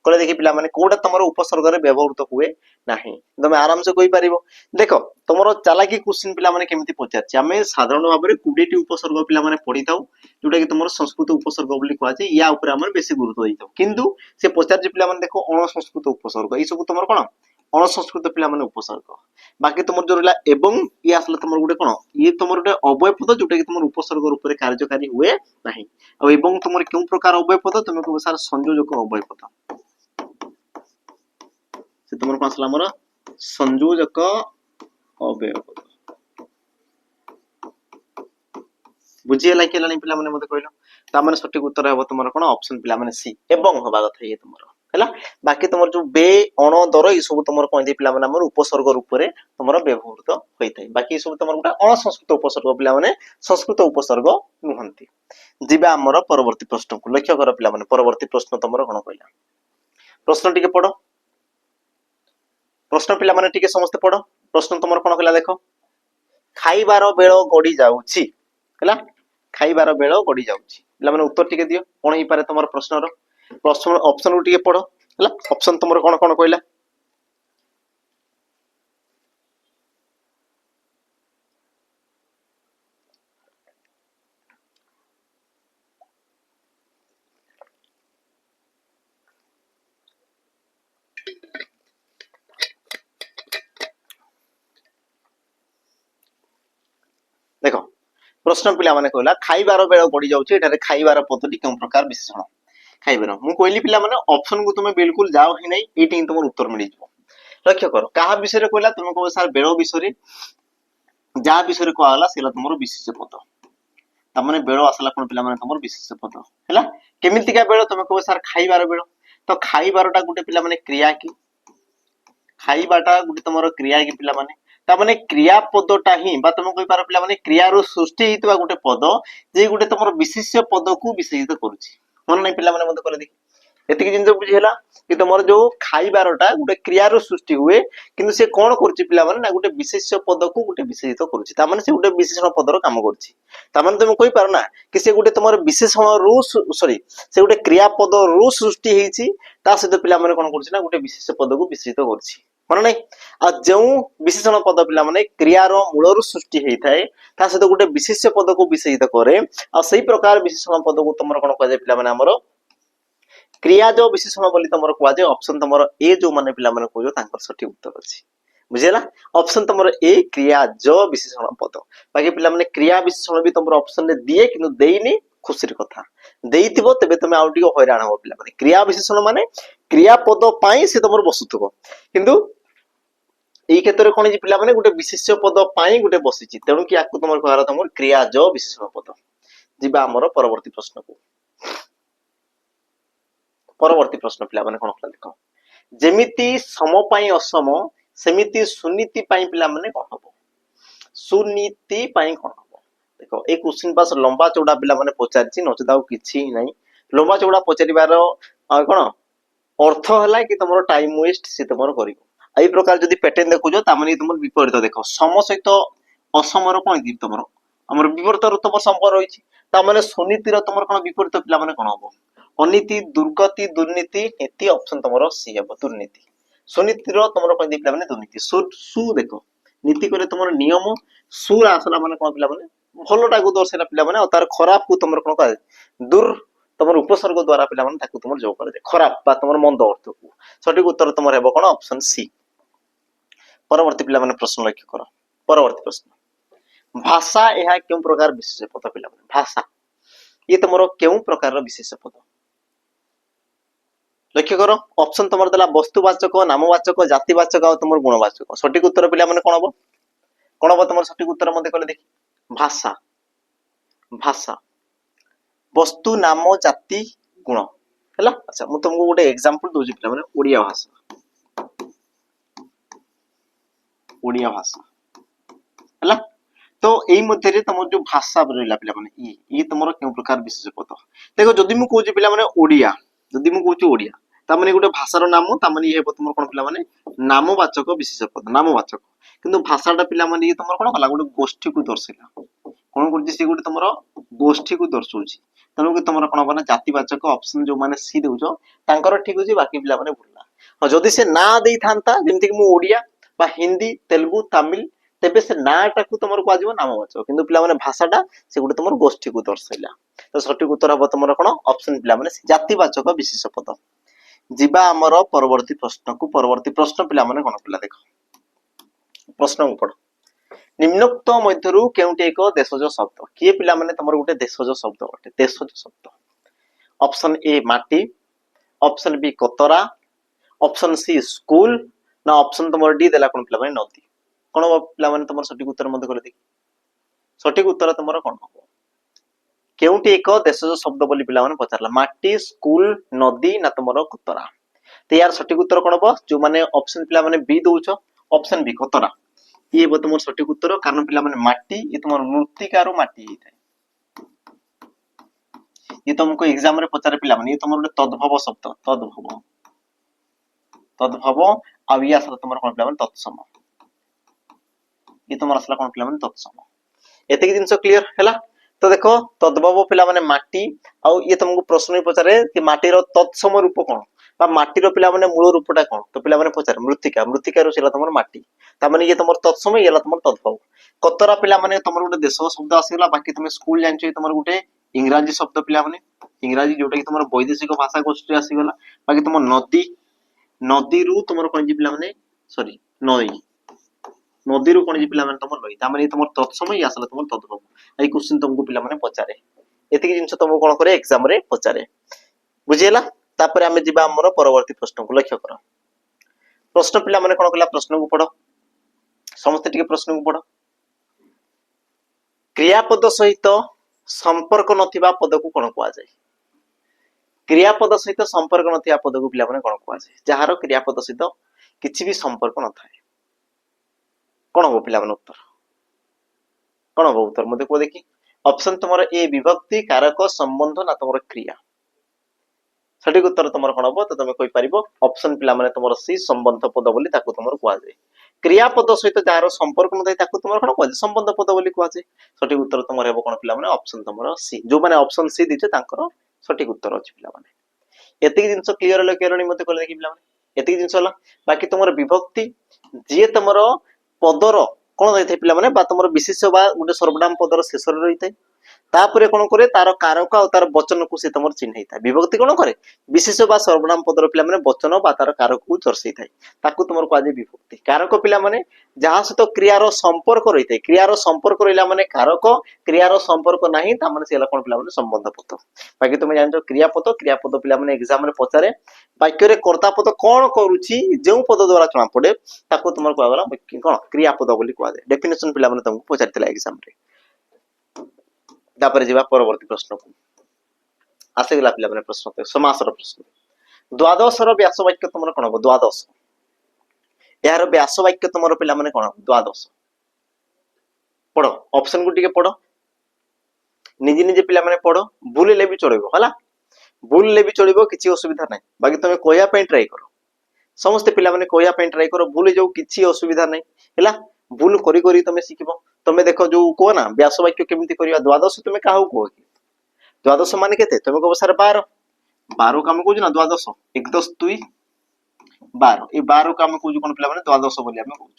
କହିଲେ ଦେଖି ପିଲାମାନେ କୋଉଟା ତମର ଉପସର୍ଗରେ ବ୍ୟବହୃତ ହୁଏ ନାହିଁ? ତମେ ଆରାମସେ କହିପାରିବ। ଦେଖ ତମର ଚାଲାକି କ୍ୱେଶ୍ଚିନ ପିଲାମାନେ କେମିତି ପଚାରିଛି। ଆମେ ସାଧାରଣ ଭାବରେ 20ଟି ଉପସର୍ଗ ପିଲାମାନେ ପଢିଥାଉ, ଯୋଉଟା କି ତମର ସଂସ୍କୃତ ଉପସର୍ଗ ବୋଲି କୁହାଯାଏ। ୟା ଉପରେ ଆମର ବେଶୀ ଗୁରୁତ୍ୱ ଦେଇଥାଉ। କିନ୍ତୁ ସେ ପଚାରିଛି ପିଲାମାନେ ଦେଖ ଅଣସଂସ୍କୃତ ଉପସର୍ଗ, ଏଇ ସବୁ ତମର କଣ ଅଣସଂସ୍କୃତ ପିଲାମାନେ ଉପସର୍ଗ। ବାକି ତମର ଯୋଉ ରହିଲା ଏବଂ, ଇଏ ଆସିଲା ତମର ଗୋଟେ କଣ, ଇଏ ତମର ଗୋଟେ ଅବୟ ପଦ ଯୋଉଟା କି ତମର ଉପସର୍ଗ ରୂପରେ କାର୍ଯ୍ୟକାରୀ ହୁଏ ନାହିଁ। ଆଉ ଏବଂ ତମର କେଉଁ ପ୍ରକାର ଅବୟ ପଦ? ତମେ କହିବ ସାର୍ ସଂଯୋଜକ ଅବୟ ପଦ। ସେ ତମର କଣ ଆସିଲା ଆମର ସଂଯୋଜକ ଅବୟ ପଦ। ବୁଝିହେଲା କି ହେଲାନି ପିଲାମାନେ ମତେ କହିଲ? ତାମାନେ ସଠିକ ଉତ୍ତର ହେବ ତମର କଣ ଅପସନ ପିଲାମାନେ ସି, ଏବଂ ହବା କଥା ଇଏ ତମର ହେଲା। ବାକି ତମର ଯୋଉ ବେ, ଅଣ, ଦର ଏଇ ସବୁ ତମର କଣ ହେଇଥାଏ ପିଲାମାନେ ଆମର ଉପସର୍ଗ ରୂପରେ ତମର ବ୍ୟବହୃତ ହୋଇଥାଏ। ବାକି ଏ ସବୁ ତମର ଗୋଟେ ଅଣସଂସ୍କୃତ ଉପସର୍ଗ ପିଲାମାନେ, ସଂସ୍କୃତ ଉପସର୍ଗ ନୁହନ୍ତି। ଯିବା ଆମର ପରବର୍ତ୍ତୀ ପ୍ରଶ୍ନକୁ। ଲକ୍ଷ୍ୟ କର ପିଲାମାନେ, ପରବର୍ତ୍ତୀ ପ୍ରଶ୍ନ ତମର କଣ କହିଲା। ପ୍ରଶ୍ନ ଟିକେ ପଢ। ପ୍ରଶ୍ନ ପିଲାମାନେ ଟିକେ ସମସ୍ତେ ପଢ। ପ୍ରଶ୍ନ ତମର କଣ କହିଲା ଦେଖ, ଖାଇବାର ବେଳ ଗଡି ଯାଉଛି ହେଲା, ଖାଇବାର ବେଳ ଗଡି ଯାଉଛି। ପିଲାମାନେ ଉତ୍ତର ଟିକେ ଦିଅ, କଣ ହେଇପାରେ ତମର ପ୍ରଶ୍ନର? ପ୍ରଶ୍ନ ଅପସନ କୁ ଟିକେ ପଢ ହେଲା। ଅପସନ ତମର କଣ କଣ କହିଲା? ଦେଖ ପ୍ରଶ୍ନ ପିଲାମାନେ କହିଲା ଖାଇବାର ବେଳ ଗଡି ଯାଉଛି। ଏଠାରେ ଖାଇବାର ପଦଟି କେଉଁ ପ୍ରକାର ବିଶେଷଣ? ଖାଇବାର, ମୁଁ କହିଲି ପିଲାମାନେ ଅପସନ କୁ ତୁମେ ବିଲକୁଲ ଯାଅ ହିଁ ନାହିଁ, ଏଇଠି ହିଁ ତମର ଉତ୍ତର ମିଳିଯିବ। ଲକ୍ଷ୍ୟ କର, କାହା ବିଷୟରେ କହିଲା? ତୁମେ କହିବ ସାର୍ ବେଳ ବିଷୟରେ। ଯାହା ବିଷୟରେ କୁହାଗଲା ସେଇଟା ତମର ବିଶେଷ ପଦ। ତାମାନେ ବେଳ ଆସିଲା କଣ ପିଲାମାନେ ତମର ବିଶେଷ ପଦ ହେଲା। କେମିତିକା ବେଳ? ତମେ କହିବ ସାର୍ ଖାଇବାର ବେଳ। ତ ଖାଇବାରଟା ଗୋଟେ ପିଲାମାନେ କ୍ରିୟା କି, ଖାଇବାଟା ଗୋଟେ ତମର କ୍ରିୟା କି ପିଲାମାନେ? ତାମାନେ କ୍ରିୟା ପଦଟା ହିଁ, ବା ତମେ କହିପାର ପିଲାମାନେ କ୍ରିୟାରୁ ସୃଷ୍ଟି ହେଇଥିବା ଗୋଟେ ପଦ, ଯେ ଗୋଟେ ତମର ବିଶେଷ୍ୟ ପଦକୁ ବିଶେଷିତ କରୁଛି। ମନେ ନାହିଁ ପିଲାମାନେ ମତେ କହିଲେ ଦେଖି, ଏତିକି ଜିନିଷ ବୁଝି ହେଲା କି ତମର ଯୋଉ ଖାଇବାରଟା ଗୋଟେ କ୍ରିୟାରୁ ସୃଷ୍ଟି ହୁଏ, କିନ୍ତୁ ସେ କଣ କରୁଛି ପିଲାମାନେ ନା ଗୋଟେ ବିଶେଷ୍ୟ ପଦକୁ ଗୋଟେ ବିଶେଷିତ କରୁଛି। ତାମାନେ ସେ ଗୋଟେ ବିଶେଷଣ ପଦର କାମ କରୁଛି। ତାମାନେ ତମେ କହିପାର ନା କି ସେ ଗୋଟେ ତମର ବିଶେଷଣରୁ ସରି ସେ ଗୋଟେ କ୍ରିୟା ପଦରୁ ସୃଷ୍ଟି ହେଇଛି, ତା ସହିତ ପିଲାମାନେ କଣ କରୁଛି ନା ଗୋଟେ ବିଶେଷ ପଦକୁ ବିଶେଷିତ କରୁଛି। ମନେ ନାହିଁ? ଆଉ ଯେଉଁ ବିଶେଷଣ ପଦ ପିଲାମାନେ କ୍ରିୟାର ମୂଳରୁ ସୃଷ୍ଟି ହେଇଥାଏ, ତା ସହିତ ଗୋଟେ ବିଶେଷ୍ୟ ପଦକୁ ବିଶେଷିତ କରେ, ଆଉ ସେଇ ପ୍ରକାର ବିଶେଷଣ ପଦକୁ ତମର କଣ କୁହାଯାଏ ପିଲାମାନେ ଆମର କ୍ରିୟାଜ ବିଶେଷଣ ବୋଲି ତମର କୁହାଯାଏ। ଅପସନ ତମର ଏ ଯୋଉମାନେ ପିଲାମାନେ କହୁଛ ତାଙ୍କର ସଠିକ ଉତ୍ତର ଅଛି। ବୁଝିହେଲା? ଅପସନ ତମର ଏ କ୍ରିୟାଜ ବିଶେଷଣ ପଦ। ବାକି ପିଲାମାନେ କ୍ରିୟା ବିଶେଷଣ ବି ତମର ଅପସନରେ ଦିଏ, କିନ୍ତୁ ଦେଇନି, ଖୁସିର କଥା। ଦେଇଥିବ ତେବେ ତମେ ଆଉ ଟିକେ ହଇରାଣ ହବ ପିଲାମାନେ। କ୍ରିୟା ବିଶେଷଣ ମାନେ କ୍ରିୟା ପଦ ପାଇଁ ସେ ତମର ବସୁଥିବ, କିନ୍ତୁ ଏଇ କ୍ଷେତ୍ରରେ କଣ ହେଇଛି ପିଲାମାନେ ଗୋଟେ ବିଶେଷ୍ୟ ପଦ ପାଇଁ ଗୋଟେ ବସିଛି, ତେଣୁ କି ଆକୁ ତମର କୁହାଗଲା ତମର କ୍ରିୟାଜ ବିଶେଷଣ ପଦ। ଯିବା ଆମର ପରବର୍ତ୍ତୀ ପ୍ରଶ୍ନକୁ। ପରବର୍ତ୍ତୀ ପ୍ରଶ୍ନ ପିଲାମାନେ କଣ କଲା ଦେଖ, ଯେମିତି ସମ ପାଇଁ ଅସମ, ସେମିତି ସୁନୀତି ପାଇଁ ପିଲାମାନେ କଣ ହବ? ସୁନୀତି ପାଇଁ କଣ ହବ? देखो ए क्वेश्चन पास लंबा चौड़ा पिला माने पचारछि नचेत आउ किछि नै लंबा चौड़ा पचारिबार कोन अर्थ हला कि तुमरो टाइम वेस्ट से तुमरो करिवो एई प्रकार जदी पैटर्न देखुजो तामाने तुमर विपरीत देखो सम सहित असमर कोन दी तुमरो हमर विपरीत रो तुमर संपर्क रहिछि तामाने सुनीतिर तुमर कोन विपरीत पिला माने कोन हबो अनीति दुर्गति दुर्नीति नीति ऑप्शन तुमरो सी हबो दुर्नीति सुनीतिर तुमरो कोन दी पिला माने दुर्नीति सु देखो नीति करे तुमर नियम सुर आसला माने कोन पिला माने भलोटा को दर्शेला पिला माने तार खराब को तुमर कोन कह दूर तुमर उपसर्ग द्वारा पिला माने ताकू तुमर जो करे खराब बा तुमर मंद अर्थ को सठिक उत्तर तुमर हेबो कोन ऑप्शन सी परवर्ती पिला माने प्रश्न लक्ष्य करो परवर्ती प्रश्न भाषा यह क्यों प्रकार विशेष पद पिला माने भाषा ये तुमर क्यों प्रकार विशेष पद लक्ष्य करो ऑप्शन तुमर देला वस्तुवाचक नामवाचक जातिवाचक और तुमर गुणवाचक सठिक उत्तर पिला माने कोन हबो तुमर सठिक उत्तर मध्ये कहले देखि भाषा भाषा वस्तु नाम जाति गुण हैला अच्छा मु तुमको गोटे एग्जांपल दोजी पिला माने ओडिया भाषा हैला तो एई मध्ये रे तुमर जो भाषा रहला पिला माने ई तुमर केउ प्रकार विशेष पद देखो जदी मु कहूची पिला माने ओडिया जदी मु कहूची ओडिया ता माने गोटे भाषार नाम ता माने हेबो तुमर कोन पिला माने नामवाचक विशेष पद नामवाचक किंतु भाषाटा पिला माने ये तुमर कोन कला गोटे गोष्ठी को दर्शेला कोन करछि से गोटे तुमर गोष्ठी को दर्शौछि तनु कि तुमर कोन बना जातिवाचक ऑप्शन जो माने सी देउछो तांकर ठीक होछि बाकी पिला माने भुलला ह जदी से ना देई थांता जेमति कि मु ओडिया बा हिंदी तेलुगु तमिल तेबे से नाटा को तुमर को आजिवो नामवाचक किंतु पिला माने भाषाटा से गोटे तुमर गोष्ठी को दर्शैला तो सठिक उत्तर हबो तुमर कोन ऑप्शन पिला माने जातिवाचक विशेष पद जिबा हमर परवर्ती प्रश्न पिला माने कोन पिला देखो प्रश्न को पढ निम्नोक्त मध्यरु केउटे एक देशज शब्द किए पिला माने तमर गुटे देशज शब्द अटे देशज शब्द ऑप्शन ए माटी ऑप्शन बी कतरा ऑप्शन सी स्कूल ना ऑप्शन तमर डी देला कोन पिला माने नदी कोन पिला माने तमर सठिक उत्तर मध्ये करे देखि सठिक उत्तर तमर कोन हो केउटे एक देशज शब्द बोली पिला माने पचारला माटी स्कूल नदी ना तमर कतरा तो यार सठिक उत्तर कोन हो जो माने ऑप्शन पिला माने बी दोउछो ऑप्शन बी कतरा ये बो तुमर सठिक उत्तर कारण पिला माने माटी ये तुमर मृत्तिकार माटी हे ये तुमको एग्जाम रे पचारे पिला माने ये तुमर गोटे तद्भव शब्द तद्भव आ या सर तुमर कोन पिला माने तत्सम ये तुमर असला कोन पिला माने तत्सम एते कि जिंस क्लियर हैला तो देखो तद्भव पिला माने माटी आ ये तुमको प्रश्न ही पचारे कि माटी रो तत्सम रूप कोन बा माटी रो पिला माने मूल रूपटा कोन तो पिला माने पचारे मृत्तिका रो सिला तुमर माटी ता माने ये तुमर तत्सम येला तुमर तद्भव कतरा पिला माने तुमर गोटे देश शब्द आसीला बाकी तुम स्कूल जानछो तुमर गोटे इंग्रजी शब्द पिला माने इंग्रजी जोटा कि तुमर वैदेशिक भाषा गोष्ठी आसी गला बाकी तुमर नदी रु तुमर कोन जी पिला माने सॉरी नदी रु कोन जी पिला माने तुमर नई ता माने तुमर तत्सम ये आसला तुमर तद्भव एई क्वेश्चन तुमको पिला माने पचारे एतिकी जिंस तुमको कोन करे एग्जाम रे पचारे बुझियला तापर हमें जिबा हमर परवर्ती प्रश्न को लक्ष्य करो प्रश्न पिला माने कोन कला प्रश्न को पढो समस्त टिके प्रश्न को पढो क्रियापद सहित संपर्क नथिबा पद को कोन कुआ जाय क्रियापद सहित संपर्क नथिबा पद को पिला माने कोन कुआ जाय जहार क्रियापद सहित किछि भी संपर्क न थाए कोन हो पिला माने उत्तर कोन हो उत्तर मते को देखि ऑप्शन तुमर ए विभक्ति कारक संबंध ना तुमर क्रिया सठिक उत्तर तुमर कोन हो तो तुम कहि परिबो ऑप्शन पिला माने तुमर सी संबंध पद बोली ताको तुमर कुआ जाय क्रियापद सहित जार संपर्क न ताको तुमर कोन कुआ जाय संबंध पद बोली कुआ जाय सठिक उत्तर तुमर हेबो कोन पिला माने ऑप्शन तुमर सी जो माने ऑप्शन सी दिचे तांकर सठिक उत्तर अछि पिला माने एतिक जिंस क्लियर हले केरणी मते कहले देखि पिला माने एतिक जिंस हला बाकी तुमर विभक्ति जे तुमर पदर कोन रहिथे पिला माने बा तुमर विशेष बा गुटे सर्वनाम पदर शेष रे रहिथे तापरे कोन करे तार कारक और तार वचन को से तुमर चिन्हैता विभक्ति कोन करे विशेष बा सर्वनाम पदर पिला माने वचन बा तार कारक को दर्शैथाय ताकू तुमर को आज विभक्ति कारक पिला माने जहा सहित क्रियार संपर्क रहिथे क्रियार संपर्क रहिला माने कारक क्रियार संपर्क नाही ता माने सेला कोन पिला माने संबंध पद बाकी तुम जानजो क्रियापद पिला माने एग्जाम रे पचारे वाक्य रे कर्ता पद कोन करूची जेउ पद द्वारा चना पड़े ताकू तुमर को आगला कोन क्रियापद बोली को जाय डेफिनेशन पिला माने तुमको पचारतिला एग्जाम रे तापर जिबा परवर्ती प्रश्न को आसे गला पिला माने प्रश्न समासर प्रश्न द्वादश रो व्यास वाक्य तुमर कोन हो द्वादश यार व्यास वाक्य तुमर पिला माने कोन द्वादश पढो ऑप्शन को टिके पढो निजे निजे पिला माने पढ़ो भूल ले भी चलिबो हला भूल ले भी चलिबो किछि असुविधा नै बाकी तमे कहया पे ट्राई करो समस्त पिला माने कहया पे ट्राई करो भूल जाऊ किछि असुविधा नै हला भूल करी करी तमे सिखिबो तमे देखो जो को ना व्यास वाक्य केमिति करिया द्वादश तमे काहू को द्वादश माने केते तमे कहबो सर 12 12 काम कहू ना द्वादश 1 10 2 12 ए 12 काम कहू कोन पिला माने द्वादश बोली हमें कहू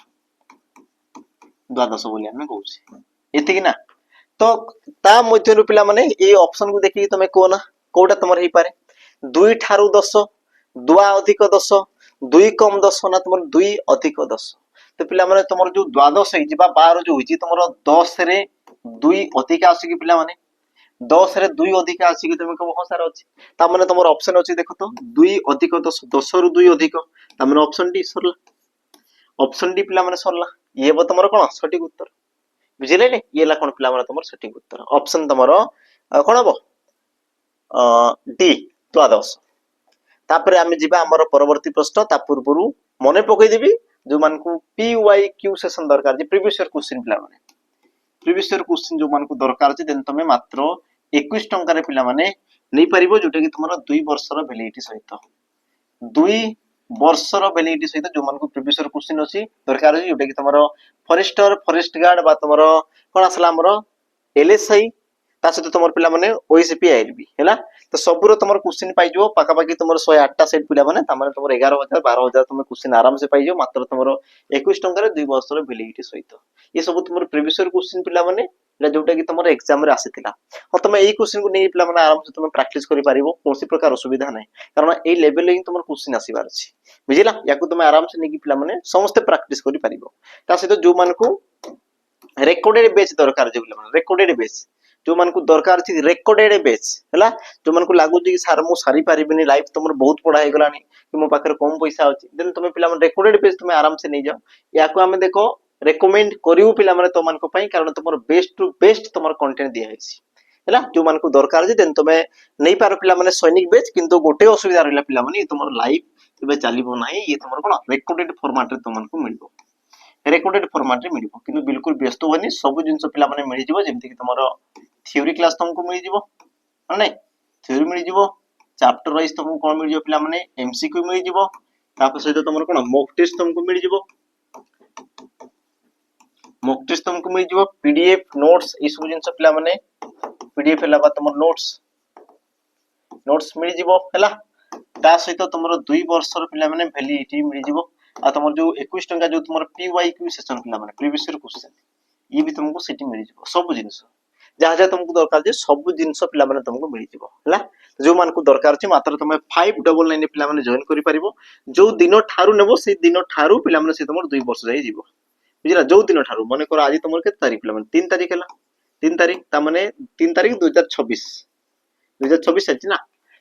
द्वादश बोली हमें कहू एति कि ना तो ता मध्यरु पिला माने ए ऑप्शन को देखि तमे को ना कोटा तमर हे पारे 2 ठारू 10 2 अधिक 10 2 कम 10 ना तमर 2 अधिक 10 तो पिला माने तमर जो द्वादश हे जिबा 12 जो होई तमर 10 रे 2 अधिक आसी कि पिला माने 10 रे 2 अधिक आसी कि तमे कहबो हां सर अछि ता माने तमर ऑप्शन अछि देखो तो 2 अधिक 10 10 रु 2 अधिक ता माने ऑप्शन डी सरला ऑप्शन डी पिला माने सरला ये बो तमर कोन सटीक उत्तर बुझिले ने ये ला कोन पिला माने तमर सटीक उत्तर ऑप्शन तमर कोन हबो डी द्वादश तापरे आमे जिबा हमर परवर्ती प्रश्न ता पूर्वरु मने पकई देबी जो मान को पी वाई क्यू सेशन दरकार जे प्रीवियस ईयर क्वेश्चन पिला माने प्रीवियस ईयर क्वेश्चन जो मान को दरकार जे देन तमे मात्र 21 टंका रे पिला माने नै परिबो जोटा कि तुमरो 2 वर्षर वैलिडिटी सहित 2 वर्षर वैलिडिटी सहित जो मान को प्रीवियस ईयर क्वेश्चन अछि दरकार जे जोटा कि तुमरो फॉरेस्टर फॉरेस्ट गार्ड बा तुमरो कोन आसला हमरो एलएसआई ता सहित तुमर पिला माने ओएसपी आईबी हैला तो सबुरो तुमर क्वेश्चन पाइ जो पाका पाकी तुमर 108 टा सेट पिला माने ता माने तुमर 11000 12000 तुम क्वेश्चन आराम से पाइ जो मात्र तुमर 21 टंका रे 2 वर्षर वैलिडिटी सहित ये सब तुमर प्रीवियस ईयर क्वेश्चन पिला माने ले जोटा कि तुमर एग्जाम रे आसीतिला ह तुम एई क्वेश्चन को नै पिला माने आराम से तुम प्रैक्टिस करि पारिबो कोनसी प्रकार असुविधा नै कारण एई लेवल रे तुमर क्वेश्चन आसीबार अछि बुझिला याकू तुम आराम से नै कि पिला माने समस्त प्रैक्टिस करि पारिबो ता सहित जो मान को रेकॉर्डेड बैच दरकार जे पिला माने रेकॉर्डेड बैच जो मान को दरकार छी रेकॉर्डेड बैच हैला जो मान को लागु जे सर मु सारी पारिबिनी लाइफ तुमर बहुत पढ़ा हे गलानी कि मो पाकर कम पैसा अछि देन तुम पिला माने रेकॉर्डेड बैच तुम आराम से नै जाओ याकू हमें देखो रेकमेंड करियो पिला माने तो मान को पई कारण तुमर बेस्ट टू बेस्ट तुमर कंटेंट दिया हेछि हैला जो मान को दरकार जे देन तुमे नै पारो पिला माने सैनिक बैच किंतु गोटे असुविधा रहला पिला माने तुमर लाइफ एबे चलीबो नाही ये तुमर कोन रेकॉर्डेड फॉर्मेट रे तुमन को मिलबो रेकॉर्डेड फॉर्मेट रे मिलबो किंतु बिल्कुल व्यस्त होनी सब जिंस पिला माने मिल जिवो जेमति कि तुमर थ्योरी क्लास तुमको मिल जिवो नै थ्योरी मिल जिवो चैप्टर वाइज तुमको कोन मिल जिवो पिला माने एमसीक्यू मिल जिवो तापर सहित तुमर कोन मॉक टेस्ट तुमको मिल जिवो मॉक टेस्ट तुमको मिल जिवो पीडीएफ नोट्स ई सब जिंस पिला माने पीडीएफ हला बा तुमर नोट्स मिल जिवो हला ता सहित तुमर 2 वर्षर पिला माने वैलिडिटी मिल जिवो आ तुमर जो 21 टंका जो तुमर पीवाईक्यू सेशन पिला माने प्रीवियस ईयर क्वेश्चन ये भी तुमको सिटी मिल जिवो सब जिंस जहाँ जहाँ तुमको दरकार जे सब जिंस पिला माने तुमको मिल जिवो हला जो मान को दरकार छै मात्र तुम 599 पिला माने जॉइन करि परिबो जो दिन ठारू नेबो से दिन ठारू पिला माने से तुमर 2 वर्ष जाई जिवो बुझिला जो दिन ठारू माने कर आज तुमर के तारीख पिला माने 3 तारीख हला 3 तारीख ता माने 3 तारीख 2026 अछि ना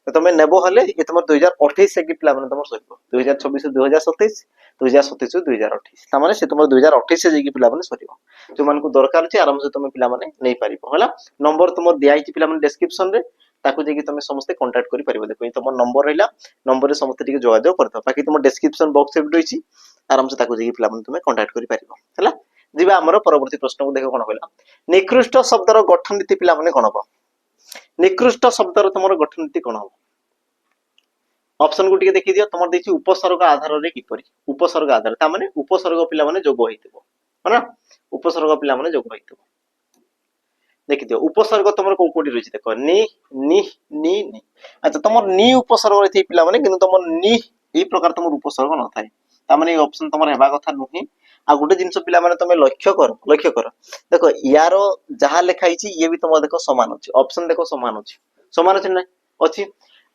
तो तुम नेबो हले ये तुमर 2028 से कि पिला माने तुमर सरिबो 2026 से 2027 2027 से 2028 ता माने से तुमर 2028 से जेकी पिला माने सरिबो जो मान को दरकार छै आराम से तुम पिला माने नै पारिबो हला नंबर तुमर दिया छि पिला माने डिस्क्रिप्शन रे ताको जेकी तुम समस्त कांटेक्ट करि परिबो देखो ये तुमर नंबर रहला नंबर रे समस्त टिके जोगाजोग करतो बाकी तुमर डिस्क्रिप्शन बॉक्स रे रही छि आराम से ताको जेकी पिला माने तुम कांटेक्ट करि परिबो हला जिबा हमर परवर्ती प्रश्न को देखो कोन कहला निकृष्ट शब्दर गठन नीति पिला माने कोन हो निकृष्ट शब्दर तुमर गठन नीति कोन हो ऑप्शन को टिके देखि दियो तुमर देछि उपसर्ग आधार रे किपरि उपसर्ग आधार ता माने उपसर्ग पिला माने जोग होइतबो हना उपसर्ग पिला माने जोग होइतबो देखि दियो उपसर्ग तुमर को कोडी रहि देखो नि नि नि नि अच्छा तुमर नि उपसर्ग रहि पिला माने किंतु तुमर नि ई प्रकार तुमर उपसर्ग न थाए ता माने ऑप्शन तुमर हेबा कथा नही आ गुटे जिंस पिला माने तुमे लक्ष्य कर देखो यारो जहा लिखाई छि ये भी तुम देखो समान अछि ऑप्शन देखो समान अछि नै अछि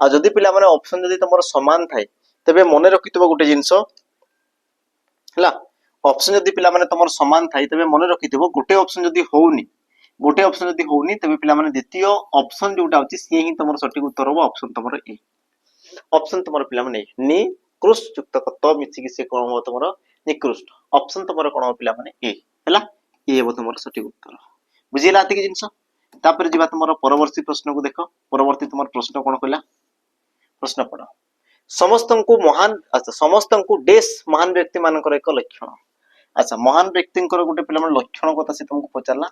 आ जदि पिला माने ऑप्शन जदि तुमर समान थाए तबे मने रखितबो गुटे जिंस हला ऑप्शन जदि पिला माने तुमर समान थाए तबे मने रखितबो गुटे ऑप्शन जदि होउनी गोटे ऑप्शन जदि होउनी तबे पिला माने द्वितीय ऑप्शन जोटा अछि से ही तुमर सटीक उत्तर हो ऑप्शन तुमर ए ऑप्शन तुमर पिला माने नि कृष्ट युक्त कत मिछि कि से कोन हो तुमर निकृष्ट ऑप्शन तुमर कोन हो पिला माने ए हला ए हो तुमर सटीक उत्तर बुझिला आति कि जिंस तापर जिबा तुमर परवर्ती प्रश्न को देखो परवर्ती तुमर प्रश्न कोन कहला प्रश्न पढ़ समस्तन को महान अच्छा समस्तन को देश महान व्यक्ति मानकर एक लक्षण अच्छा महान व्यक्ति गोटे पिला लक्षण कथा से तुमको पचारला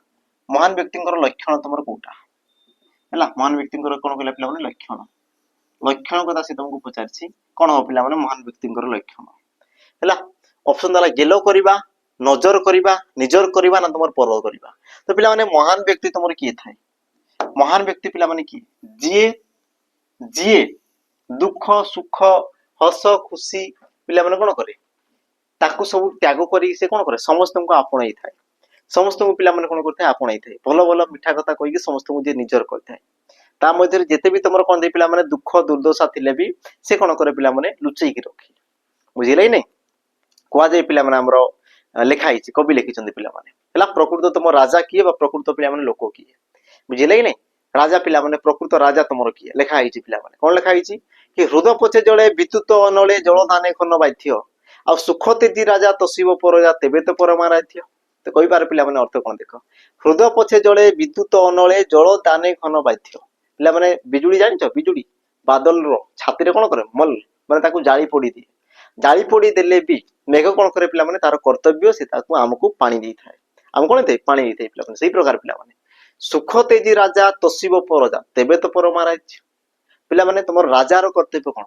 महान व्यक्ति लक्षण तुमर कोटा ହେଲା महान व्यक्ति कौन कहला पिला माने लक्षण लक्षण कथा से तुमको पचारछि कौन हो पिला माने महान व्यक्ति लक्षण हैला ऑप्शन दला गेलो करबा नजर करबा निजर करबा ना तुमर पर करबा तो पिला माने महान व्यक्ति तुमर की थाए महान व्यक्ति पिला माने की जिए जिए दुख सुख हस खुशी पिला माने कोन करे ताकू सब त्याग करी से कोन करे समस्त को आपणई थाए समस्त को पिला माने कोन करथे आपणई थाए भलो भलो मिठा कथा कहि के समस्त को जे निजर करथाय ता मध्ये जेते भी तुमर कोन दे पिला माने दुख दुर्दशा थिले भी से कोन करे पिला माने लुचई की रखी बुझिलै नै कोआ जे पिला माने हमरो लेखा हिची कवि लिखिचंदी पिला माने हला प्रकृत तुम राजा किए बा प्रकृत पिला माने लोक किए बुझिलै नै राजा पिला माने प्रकृत राजा तुमरो किए लेखा हिची पिला माने कोन लेखा हिची कि हृदय पछे जळे विद्युत अनळे जळ दाने खन बाध्य आ सुख तेजी राजा तसिब परजा तेबे तो परमाराध्य तो कहि पार पिला माने अर्थ कोन देखो हृदय पछे जळे विद्युत अनळे जळ दाने खन बाध्य पिला माने बिजुली जानिछो बिजुली बादल रो छाती रे कोन करे मल माने ताकू जाली पोडी दिए जाली पोडी देले भी मेघ कोन करे पिला माने तार कर्तव्य से ताकू हमकू पानी दी थाए हम कोन दे पानी दी थाए पिला माने सही प्रकार पिला माने सुख तेजी राजा तसिब परजा तेबे तो परमाराध्य पिला माने तुमर राजा रो कर्तव्य कोन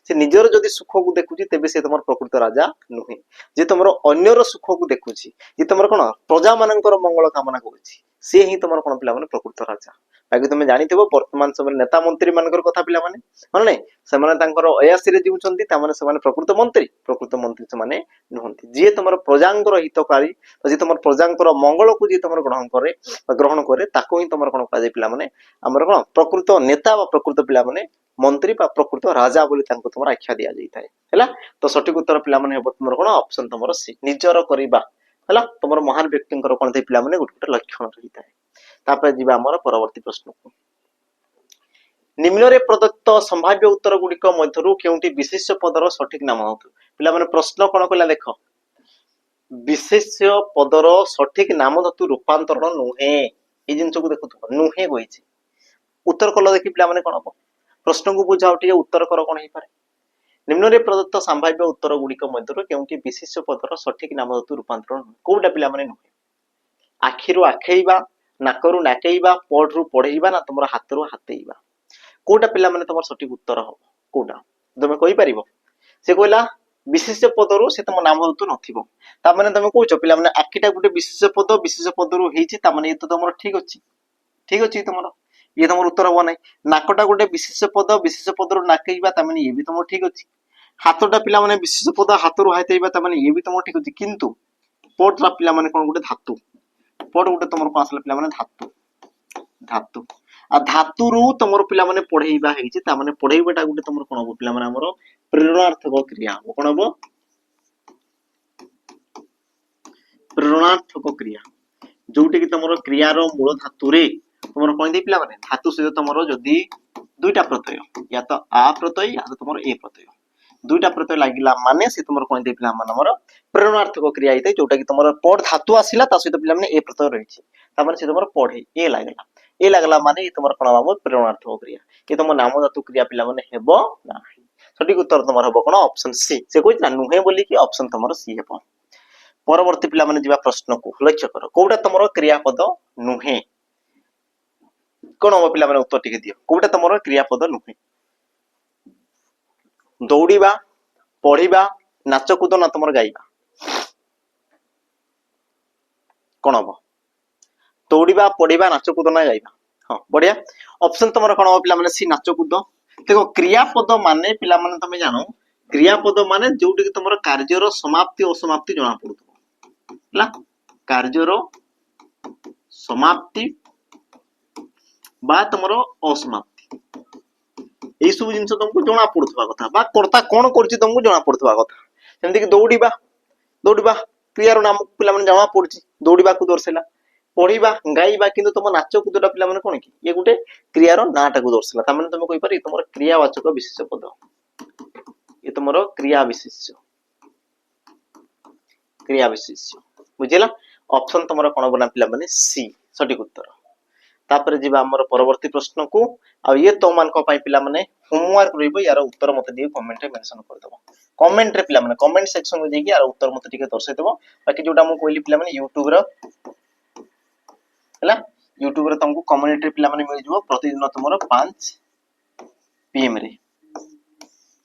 से निजर जदि सुख को देखुची तेबे से तुमर प्रकृत राजा नुहे जे तुमर अन्यर सुख को देखुची जे तुमर कोन प्रजा मानकर मंगल कामना करूची से ही तुमर कोन पिला माने प्रकृत राजा बाकी तुम जानिथिबो वर्तमान समय नेता मंत्री मानकर कथा पिला माने मन नै से माने तांकर अयासी रे जीउचंती ता माने से माने प्रकृत मंत्री से माने नुहंती जे तुमर प्रजांकर हितकारी जे तुमर प्रजांकर मंगल को जे तुमर ग्रहण करे ताको ही तुमर कोन काजे पिला माने हमर कोन प्रकृत नेता वा प्रकृत पिला माने मंत्री बा प्रकृत राजा बोली तांको तुमर आख्या दिया जाई थाए हैला तो सठिक उत्तर पिला माने हेबो तुमर कोन ऑप्शन तुमर सी निजर करिबा हैला तुमर महान व्यक्तिंकर कोन दे पिला माने गुटे लक्षण रही थाए तापर जीवा हमर परवर्ती प्रश्न को निम्न रे प्रदत्त संभाव्य उत्तर गुडिक मध्यरु केउंटी विशेष पदर सठिक नाम होतु पिला माने प्रश्न कोन कला देखो विशेष पदर सठिक नाम धातु रूपांतरण नुहे ए जिंस को देखु नुहे गइछि उत्तर कल देखि पिला माने कोन हो प्रश्न को बुझाओ टिके उत्तर कर कोन हे पारे निम्न रे प्रदत्त संभाव्य उत्तर गुडिक मध्यरु केउंटी विशेष पदर सठिक नाम धातु रूपांतरण कोउटा पिला माने नुहे आखिरु आखेइबा नाकरु नाकेइबा पढरु पढेइबा ना तुमर हातरु हातेइबा कोटा पिला माने तुमर सठिक उत्तर हो कोटा तुमे कहि परिबो से कहला विशेष पदरु से तुम नाम होतु नथिबो ता माने तुमे कहउछ पिला माने आखिटा गुटे विशेष पदरु हेछि ता माने ये तो तुमर ठीक अछि तुमर ये तुमर उत्तर हो नै नाकटा गुटे विशेष पदरु नाकेइबा ता माने ये भी तुमर ठीक अछि हातटा पिला माने विशेष पद हातरु हातेइबा ता माने ये भी तुमर ठीक अछि किंतु पडरा पिला माने कोन गुटे धातु पड गुटे तुमर को आसला पिला माने धातु आ धातु रु तुमर पिला माने पढेइबा हेछि ता माने पढेइबाटा गुटे तुमर कोन हो पिला माने हमर प्रेरणार्थक क्रिया हो कोन हो प्रेरणार्थक क्रिया जोटे कि तुमर क्रिया रो मूल धातु रे तुमर कोन दे पिला माने धातु से तुमर जदी दुईटा प्रत्यय या तो आ प्रत्यय या तो तुमर ए प्रत्यय दुईटा प्रत्यय लागिला माने से तुमर कोन दे पिला माने हमर प्रेरणार्थक क्रिया हिते जोटा कि तुमर पड धातु आसिला ता सहित पिला माने ए प्रत्यय रहिछि ता माने से तुमर पढे ए लागला माने तुमर कोन बाबू प्रेरणार्थक क्रिया ये तुम नाम धातु क्रिया पिला माने हेबो नाही सठिक उत्तर तुमर हेबो कोन ऑप्शन सी से कोइ ना नुहे बोली कि ऑप्शन तुमर सी हेबो परवर्ती पिला माने जीवा प्रश्न को लक्ष्य करो कोउटा तुमर क्रियापद नुहे कोन हो पिला माने उत्तर टिके दियो कोउटा तुमर क्रियापद नुहे दौड़ीबा पढिबा नाच कूद ना तुमर गाइबा कोन हो दौड़ीबा पढिबा नाच कूद ना गाइबा हां बढ़िया ऑप्शन तुमर कोन हो पिला माने सी नाच कूद देखो क्रियापद माने पिला माने तमे जानो क्रियापद माने जोटी कि तुमर कार्यर समाप्ति असमाप्ति जणा पडुतो हला कार्यर समाप्ति बा तुमर असमाप्ति ए सब जिंस तुमको जणा पडुतबा कथा बा कर्ता कोन करछि तुमको जणा पडुतबा कथा जेंति कि दौड़ीबा क्रियार नाम पिला माने जणा पडछि दौड़ीबा को दर्शेला पढिबा गाइबा किंतु तुम नाच कूदटा पिला माने कोन कि ये गुटे क्रियार नाटा को दर्शेला ता माने तुम कहि पारे तुमर क्रियावाचक विशेष पद ये तुमर क्रिया विशेष बुझिला ऑप्शन तुमर कोन बना पिला माने सी सठिक उत्तर तापर जीवा हमर परवर्ती प्रश्न को आ ये तो मान को पाई पिला माने होमवर्क रहइबो यार उत्तर मते दियो कमेंट रे मेंशन कर दबो कमेंट रे पिला माने कमेंट सेक्शन में जेकी यार उत्तर मते टिके दर्शाइ दबो बाकी जोटा मु कहली पिला माने YouTube रो हला यूट्यूब रे तुमको कम्युनिटी पिला माने मिल जिवो प्रतिदिन तुमरो 5 पीएम रे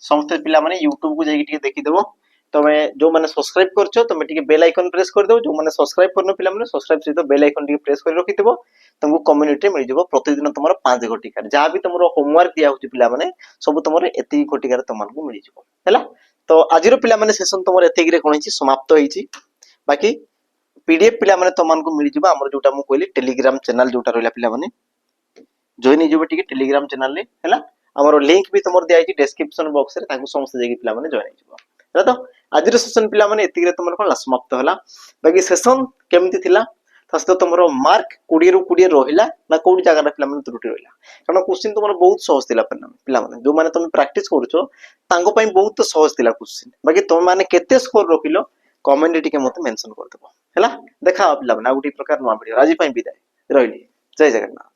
समस्त पिला माने यूट्यूब को जाई के देखि देबो तमे जो माने सब्सक्राइब करछो तमे टिके बेल आइकन प्रेस कर दो जो माने सब्सक्राइब करनो पिला माने सब्सक्राइब सहित बेल आइकन टिके प्रेस कर रखि देबो तुमको कम्युनिटी मिल जिवो प्रतिदिन तुमरो 5 घटिका जहाँ भी तुमरो होमवर्क दिया होची पिला माने सब तुमरो एति घटिका रे तुमको मिल जिवो हैला तो आजिरो पिला माने सेशन तुमरो एति रे कोन छि समाप्त होईछि बाकी पीडीएफ पिला माने तुमको मिल जिवो हमर जोटा मु कहली टेलीग्राम चैनल जोटा रहला पिला माने जॉइन हो जिवो टिके टेलीग्राम चैनल ले हैला हमर लिंक भी तुमर दिया छि डिस्क्रिप्शन बॉक्स रे ताकू समस्त जेकी पिला माने जॉइन हो जिवो हैला तो आजिरो सेशन पिला माने एति रे तुमर कोन समाप्त होला बाकी सेशन केमति थिला तो तुमरो मार्क 20 रु 20 रहिला ना कोडी जगह रे पिला माने त्रुटि रहिला कारण क्वेश्चन तुमरो बहुत सहज थिला पिला माने जो माने तुम प्रैक्टिस करूछो तांगो पई बहुत सहज थिला क्वेश्चन बाकी तुम माने केते स्कोर रखिलो कमेंट टिके मते मेंशन कर देबो हैला देखा पिला माने आ गुटी प्रकार नुवा वीडियो राजी पई विदाय रहिली जय जगन्नाथ।